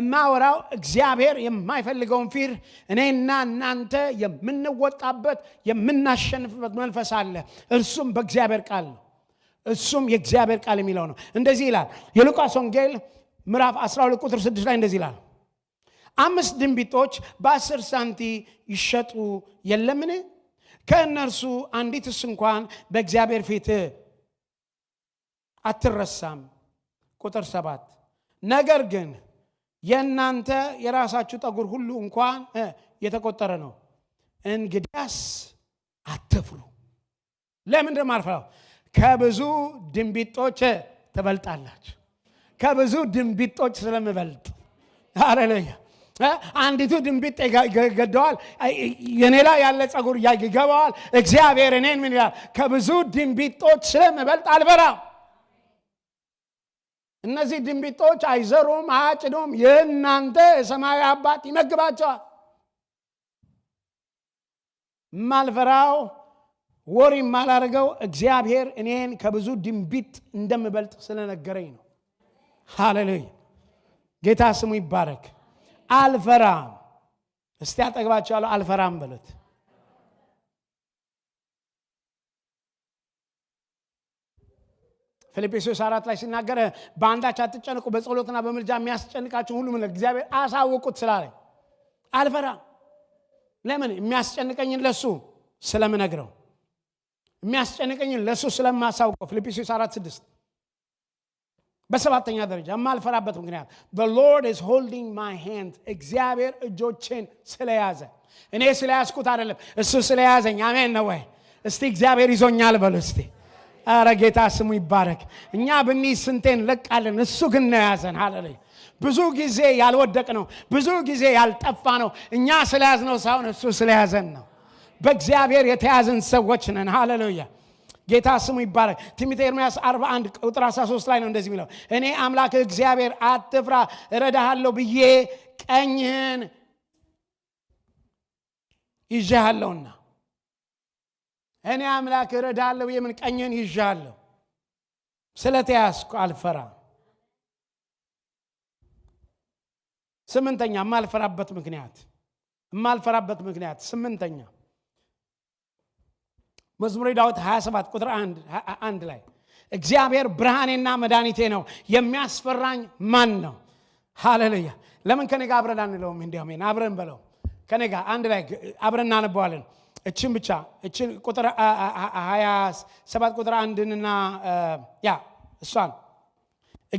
ማወራው እግዚአብሔር የማይፈልገውን ፊር እኔና እናንተ የምንወጣበት የምናሸንፍበት መንፈስ አለ። እርሱም በእግዚአብሔር ቃል ነው። እሱም የእግዚአብሔር ቃል የሚለው ነው። እንደዚህ ይላል የሉቃስ ወንጌል ምዕራፍ 12 ቁጥር 6 ላይ እንደዚህ ይላል፣ 5 ድንቢጦች በ10 ሳንቲ ይሸጡ የለምን? ከእነርሱ አንዲትስ እንኳን በእግዚአብሔር ፊት አትረሳም። ቁጥር 7 ነገር ግን የእናንተ የራሳችሁ ጠጉር ሁሉ እንኳን የተቆጠረ ነው። እንግዲያስ አትፍሩ። ለምንድን ነው አልፈራው? ከብዙ ድንቢጦች ትበልጣላችሁ። ከብዙ ድንቢጦች ስለምበልጥ። ሃሌሉያ። አንዲቱ ድንቢጥ ይገደዋል፣ የኔ ላይ ያለ ጸጉር ይገባዋል። እግዚአብሔር እኔን ምን ይላል? ከብዙ ድንቢጦች ስለምበልጥ አልፈራም። እነዚህ ድንቢጦች አይዘሩም፣ አያጭዱም፣ የእናንተ የሰማያዊ አባት ይመግባቸዋል። ማልፈራው ወሪ ማላረገው እግዚአብሔር እኔን ከብዙ ድንቢጥ እንደምበልጥ ስለነገረኝ ነው። ሃሌሉያ። ጌታ ስሙ ይባረክ። አልፈራም። እስቲ አጠግባችኋለሁ፣ አልፈራም በሉት። ፊልጵስዩስ 4 ላይ ሲናገር በአንዳች አትጨነቁ፣ በጸሎትና በምልጃ የሚያስጨንቃችሁ ሁሉ ምን እግዚአብሔር አሳውቁት ስላለኝ አልፈራም። ለምን? የሚያስጨንቀኝን ለሱ ስለምነግረው። የሚያስጨንቀኝ ለሱ ስለማሳውቀው ፊልጵስዩስ 4:6 በሰባተኛ ደረጃ የማልፈራበት ምክንያት the Lord is holding my hand እግዚአብሔር እጆቼን ስለያዘ እኔ ስለያዝኩት አይደለም እሱ ስለያዘኝ አሜን ነው ወይ እስቲ እግዚአብሔር ይዞኛል በሉ እስቲ አረ ጌታ ስሙ ይባረክ እኛ ብንይ ስንቴን ለቃለን እሱ ግን ነው ያዘን ሃሌሉያ ብዙ ጊዜ ያልወደቅ ነው ብዙ ጊዜ ያልጠፋ ነው እኛ ስለያዝነው ሳይሆን እሱ ስለያዘን ነው በእግዚአብሔር የተያዘን ሰዎች ነን ሃሌሉያ ጌታ ስሙ ይባረክ ትንቢተ ኤርምያስ 41 ቁጥር 13 ላይ ነው እንደዚህ የሚለው እኔ አምላክ እግዚአብሔር አትፍራ እረዳሃለሁ ብዬ ቀኝህን ይዤሃለሁና እኔ አምላክ እረዳሃለሁ ብዬ ምን ቀኝህን ይዤሃለሁ ስለተያዝኩ አልፈራም ስምንተኛ የማልፈራበት ምክንያት ስምንተኛ መዝሙረ ዳዊት 27 ቁጥር 1 ላይ እግዚአብሔር ብርሃኔና መድኃኒቴ ነው የሚያስፈራኝ ማን ነው ሃሌሉያ ለምን ከኔ ጋር አብረን አንለውም እንዲያውም አብረን በለው ከኔ ጋር አንድ ላይ አብረን እናነባዋለን እቺን ብቻ እቺን ቁጥር 27 ቁጥር 1 እና ያ እሷን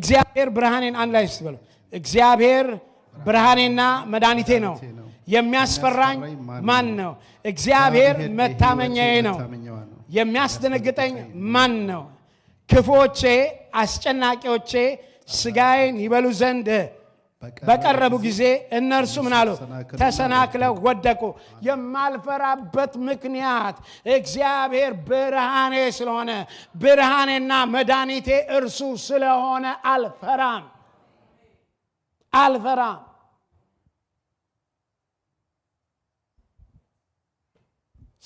እግዚአብሔር ብርሃኔን አንድ ላይ በለው እግዚአብሔር ብርሃኔና መድኃኒቴ ነው የሚያስፈራኝ ማን ነው እግዚአብሔር መታመኛዬ ነው የሚያስደነግጠኝ ማን ነው ክፉዎቼ አስጨናቂዎቼ ስጋዬን ይበሉ ዘንድ በቀረቡ ጊዜ እነርሱ ምን አሉ ተሰናክለው ወደቁ የማልፈራበት ምክንያት እግዚአብሔር ብርሃኔ ስለሆነ ብርሃኔና መድኃኒቴ እርሱ ስለሆነ አልፈራም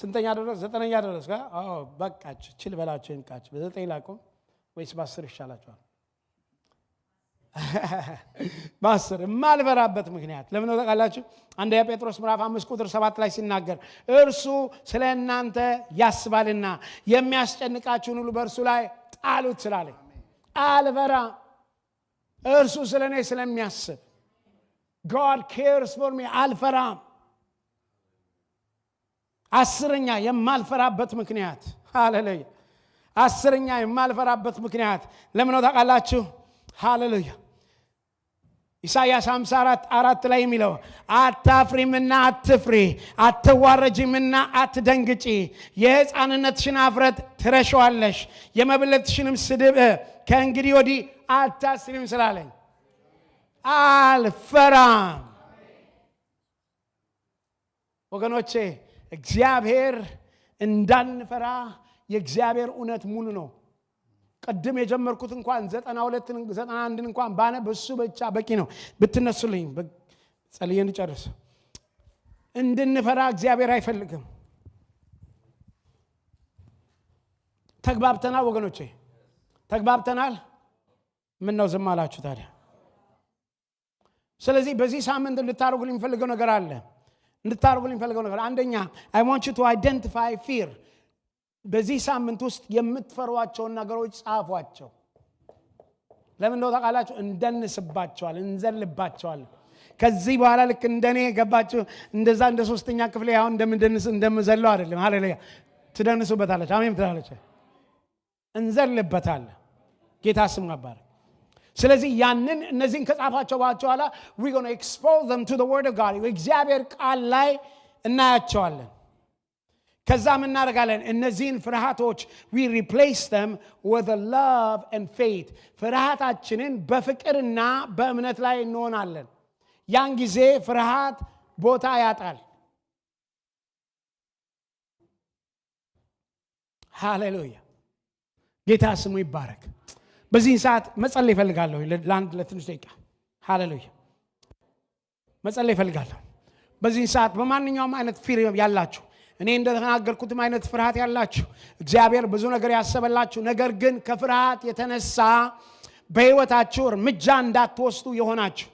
ስንተኛ ደረስ ዘጠነኛ ደረስ በቃች ችል በላችሁ እንቃች በዘጠኝ ላቆም ወይስ በ10 ይሻላችኋል በ10 የማልፈራበት ምክንያት ለምን ነው ታውቃላችሁ አንደኛ ጴጥሮስ ምዕራፍ 5 ቁጥር 7 ላይ ሲናገር እርሱ ስለ እናንተ ያስባልና የሚያስጨንቃችሁን ሁሉ በእርሱ ላይ ጣሉት ስላለኝ አልፈራም እርሱ ስለኔ ስለሚያስብ God cares for me አልፈራም አስረኛ የማልፈራበት ምክንያት ሃሌሉያ አስረኛ የማልፈራበት ምክንያት ለምን ነው ታውቃላችሁ ሃሌሉያ ኢሳይያስ 54:4 ላይ የሚለው አታፍሪምና አትፍሪ አትዋረጂምና አትደንግጪ የሕፃንነትሽን አፍረት ትረሺዋለሽ የመበለትሽንም ስድብ ከእንግዲህ ወዲህ አታስቢም ስላለኝ አልፈራም ወገኖቼ እግዚአብሔር እንዳንፈራ የእግዚአብሔር እውነት ሙሉ ነው ቀድም የጀመርኩት እንኳን 91 እንኳን ባነ በሱ ብቻ በቂ ነው ብትነሱልኝ ጸልየን ጨርስ እንድንፈራ እግዚአብሔር አይፈልግም ተግባብተናል ወገኖቼ ተግባብተናል ምን ነው ዝም አላችሁ ታዲያ ስለዚህ በዚህ ሳምንት እንድታርጉልኝ የሚፈልገው ነገር አለ አንደኛ I want you to identify fear በዚህ ሳምንት ውስጥ የምትፈሯቸውን ነገሮች ጻፏቸው ለምን ነው ታውቃላችሁ እንደንስባቸዋል እንዘልባቸዋል ከዚህ በኋላ ልክ እንደኔ ገባችሁ እንደዛ እንደ ሶስተኛ ክፍል ያው እንደምዘለው አይደለም ሃሌሉያ ትደንሱበታለች አሜን ትላለች እንዘልበታል ጌታ ስም ይባረክ ስለዚህ ያንን እነዚህን ከጻፋቸው በኋላ we going to expose them to the word of God እግዚአብሔር ቃል ላይ እናያቸዋለን ከዛ ምን እናደርጋለን እነዚህን ፍርሃቶች we replace them with a love and faith ፍርሃታችንን በፍቅርና በእምነት ላይ እንሆናለን ያን ጊዜ ፍርሃት ቦታ ያጣል ሃሌሉያ ጌታ ስሙ ይባረክ በዚህ ሰዓት መጸለይ እፈልጋለሁ ለትንሽ ደቂቃ ሃሌሉያ መጸለይ እፈልጋለሁ በዚህ ሰዓት በማንኛውም አይነት ፊር ያላችሁ እኔ እንደተናገርኩትም አይነት ፍርሃት ያላችሁ እግዚአብሔር ብዙ ነገር ያሰበላችሁ ነገር ግን ከፍርሃት የተነሳ በህይወታችሁ እርምጃ እንዳትወስዱ የሆናችሁ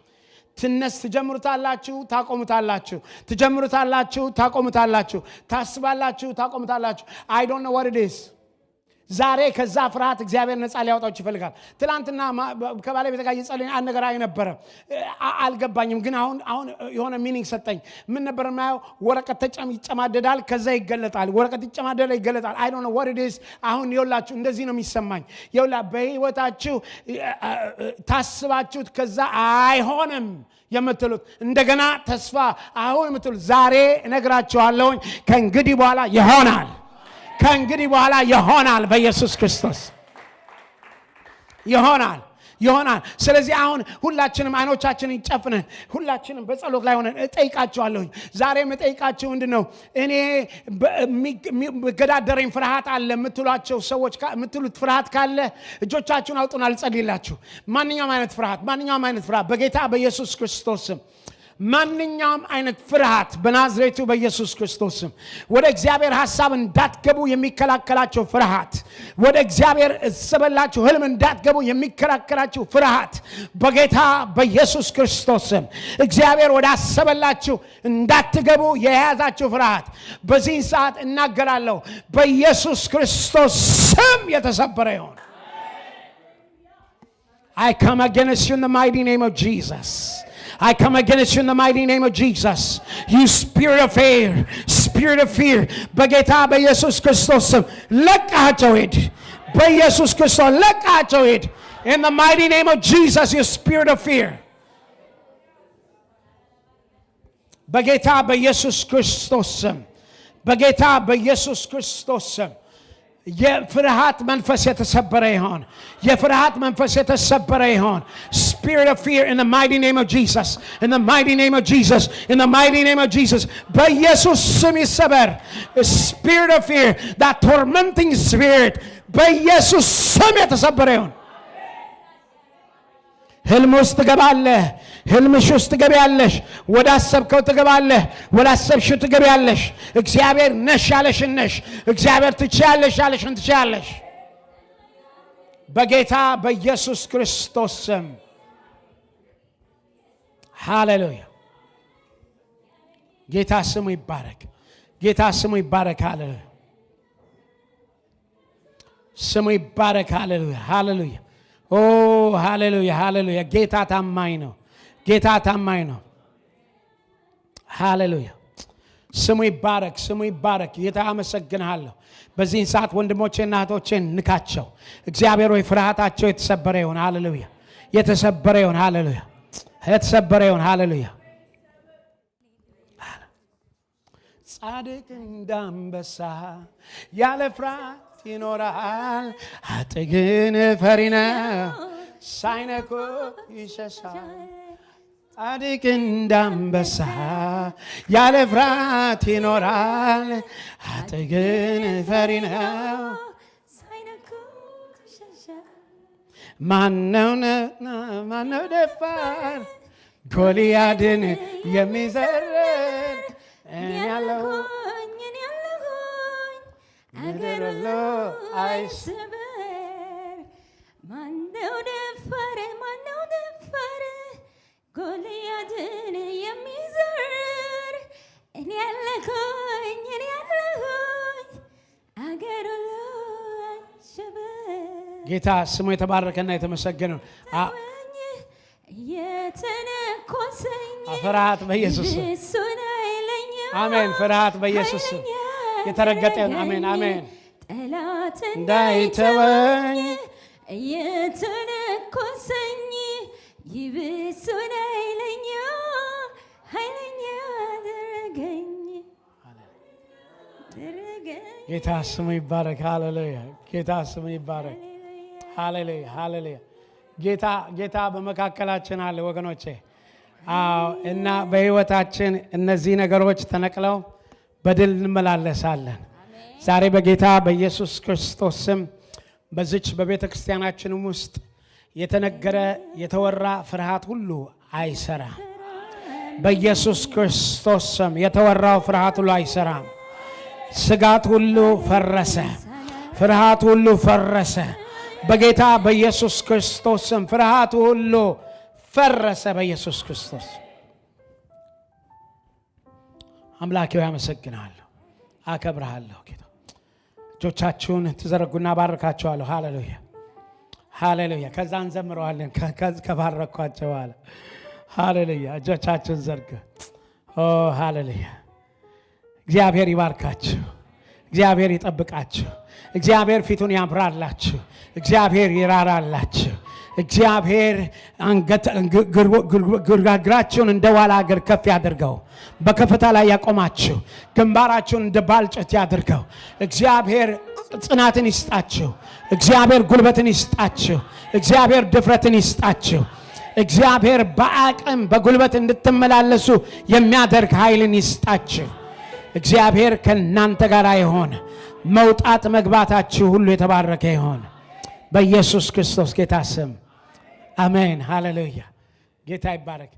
ትጀምሩታላችሁ ታቆሙታላችሁ ታስባላችሁ ታቆሙታላችሁ I don't know what it is ዛሬ ከዛ ፍርሃት እግዚአብሔር ነፃ ሊያወጣችሁ ይፈልጋል። ትላንትና ከባለቤቴ ጋር እየጸለይን አንድ ነገር ነበረ አልገባኝም፣ ግን አሁን የሆነ ሚኒንግ ሰጠኝ። ምን ነበር የማየው? ወረቀት ይጨማደዳል፣ ከዛ ይገለጣል። ወረቀት ይጨማደዳል፣ ይገለጣል። አይ ዶንት ኖ ዋት ኢት ኢዝ። አሁን ይኸውላችሁ እንደዚህ ነው የሚሰማኝ። በህይወታችሁ ታስባችሁት ከዛ አይሆንም የምትሉት እንደገና ተስፋ አሁን የምትሉት ዛሬ እነግራችኋለሁኝ ከእንግዲህ በኋላ ይሆናል። ከእንግዲህ በኋላ ይሆናል። በኢየሱስ ክርስቶስ ይሆናል። ስለዚህ አሁን ሁላችንም አይኖቻችንን ጨፍነን ሁላችንም በጸሎት ላይ ሆነን እጠይቃችኋለሁ። ዛሬ የምጠይቃችሁ ምንድነው? እኔ በገዳደረኝ ፍርሃት አለ የምትሏቸው ሰዎች የምትሉት ፍርሃት ካለ እጆቻችሁን አውጡና ልጸልይላችሁ። ማንኛውም አይነት ፍርሃት በጌታ በኢየሱስ ክርስቶስ ስም ማንኛውም አይነት ፍርሃት በናዝሬቱ በኢየሱስ ክርስቶስ ስም ወደ እግዚአብሔር ሐሳብ እንዳትገቡ የሚከላከላችሁ ፍርሃት፣ ወደ እግዚአብሔር እሰበላችሁ ህልም እንዳትገቡ የሚከላከላችሁ ፍርሃት በጌታ በኢየሱስ ክርስቶስ ስም እግዚአብሔር ወደ አሰበላችሁ እንዳትገቡ የያዛችሁ ፍርሃት በዚህ ሰዓት እናገራለሁ በኢየሱስ ክርስቶስ ስም የተሰበረ ይሁን። I come against you in the mighty name of Jesus. I come against you in the mighty name of Jesus. You spirit of fear. በጌታ በኢየሱስ ክርስቶስ ስም ለቃቸው ሂድ። በኢየሱስ ክርስቶስ ለቃቸው ሂድ። In the mighty name of Jesus, you spirit of fear. በጌታ በኢየሱስ ክርስቶስ ስም በጌታ በኢየሱስ ክርስቶስ ስም የፍርሃት መንፈስ የተሰበረ ይሁን። የፍርሃት መንፈስ የተሰበረ ይሁን። Spirit of fear in the mighty name of Jesus. In the mighty name of Jesus. In the mighty name of Jesus. በኢየሱስ ስም ይሰበር። Spirit of fear, that tormenting spirit በኢየሱስ ስም የተሰበረ ይሁን። ህልም ውስጥ ትገባለህ። ህልምሽ ውስጥ ትገቢያለሽ። ወደ አሰብከው ትገባለህ። ወደ አሰብሽው ትገቢያለሽ። እግዚአብሔር ነሽ ያለሽን ነሽ። እግዚአብሔር ትችያለሽ ያለሽን ትችያለሽ። በጌታ በኢየሱስ ክርስቶስ ስም ሃሌሉያ። ጌታ ስሙ ይባረክ። ጌታ ስሙ ይባረክ። ሃሌሉያ። ስሙ ይባረክ። ሃሌሉያ ሃሌሉያ። ኦ ሃሌሉያ ሃሌሉያ። ጌታ ታማኝ ነው። ጌታ ታማኝ ነው። ሃሌሉያ። ስሙ ይባረክ። ስሙ ይባረክ። ጌታ አመሰግንሃለሁ። በዚህ ሰዓት ወንድሞቼና እህቶቼን ንካቸው። እግዚአብሔር ሆይ ፍርሃታቸው የተሰበረ ይሁን። ሃሌሉያ። የተሰበረ ይሁን። ሃሌሉያ። የተሰበረ ይሁን። ሃሌሉያ። ጻድቅ እንዳንበሳ ያለ ፍርሃት ይኖራል። አጥግን ፈሪ ነው ሳይነኩ ይሸሻል። ጻድቅ እንዳንበሳ ያለ ፍርሃት ይኖራል። አጥግን ፈሪ ነው ሳይነኩ ይሸሻል። ማነው ደፋር ጎልያድን የሚዘርር? እኔ ያለሁኝ አገር ሁሉ አይሰበር። ማነው ደፋር ጎልያድን የሚዘርር? እኔ ያለሁኝ አገር ሁሉ አይሰበር። ጌታ ስሙ የተባረከና የተመሰገነ ነው። የተነኮሰኝ ፍርሃት በኢየሱስ አሜን። ፍርሃት በኢየሱስ የተረገጠ አሜን አሜን። ጠላት እንዳይተወኝ የተነኮሰኝ ይብሱን ኃይለኛ አደረገኝ። ጌታ ስሙ ይባረክ። ሃሌሉያ። ጌታ ስሙ ይባረክ። ሃሌሉያ ሃሌሉያ። ጌታ በመካከላችን አለ ወገኖቼ። እና በህይወታችን እነዚህ ነገሮች ተነቅለው በድል እንመላለሳለን። ዛሬ በጌታ በኢየሱስ ክርስቶስ ስም በዚች በቤተ ክርስቲያናችን ውስጥ የተነገረ የተወራ ፍርሃት ሁሉ አይሰራም። በኢየሱስ ክርስቶስ ስም የተወራው ፍርሃት ሁሉ አይሰራም። ስጋት ሁሉ ፈረሰ። ፍርሃት ሁሉ ፈረሰ። በጌታ በኢየሱስ ክርስቶስ ስም ፍርሃት ሁሉ ፈረሰ። በኢየሱስ ክርስቶስ አምላኬ ሆይ አመሰግናለሁ፣ አከብርሃለሁ። ጌታ እጆቻችሁን ትዘረጉና ባርካቸዋለሁ። ሃሌሉያ ሃሌሉያ። ከዛ እንዘምረዋለን ከባረኳቸው በኋላ። ሃሌሉያ። እጆቻችሁን ዘርጉ። ኦ ሃሌሉያ። እግዚአብሔር ይባርካችሁ። እግዚአብሔር ይጠብቃችሁ። እግዚአብሔር ፊቱን ያብራላችሁ። እግዚአብሔር ይራራላችሁ። እግዚአብሔር ግርግራችሁን እንደ ዋላ እግር ከፍ ያድርገው። በከፍታ ላይ ያቆማችሁ። ግንባራችሁን እንደ ባልጭት ያድርገው። እግዚአብሔር ጽናትን ይስጣችሁ። እግዚአብሔር ጉልበትን ይስጣችሁ። እግዚአብሔር ድፍረትን ይስጣችሁ። እግዚአብሔር በአቅም በጉልበት እንድትመላለሱ የሚያደርግ ኃይልን ይስጣችሁ። እግዚአብሔር ከእናንተ ጋር ይሆን። መውጣት መግባታችሁ ሁሉ የተባረከ ይሆን በኢየሱስ ክርስቶስ ጌታ ስም አሜን። ሃሌሉያ። ጌታ ይባረክ።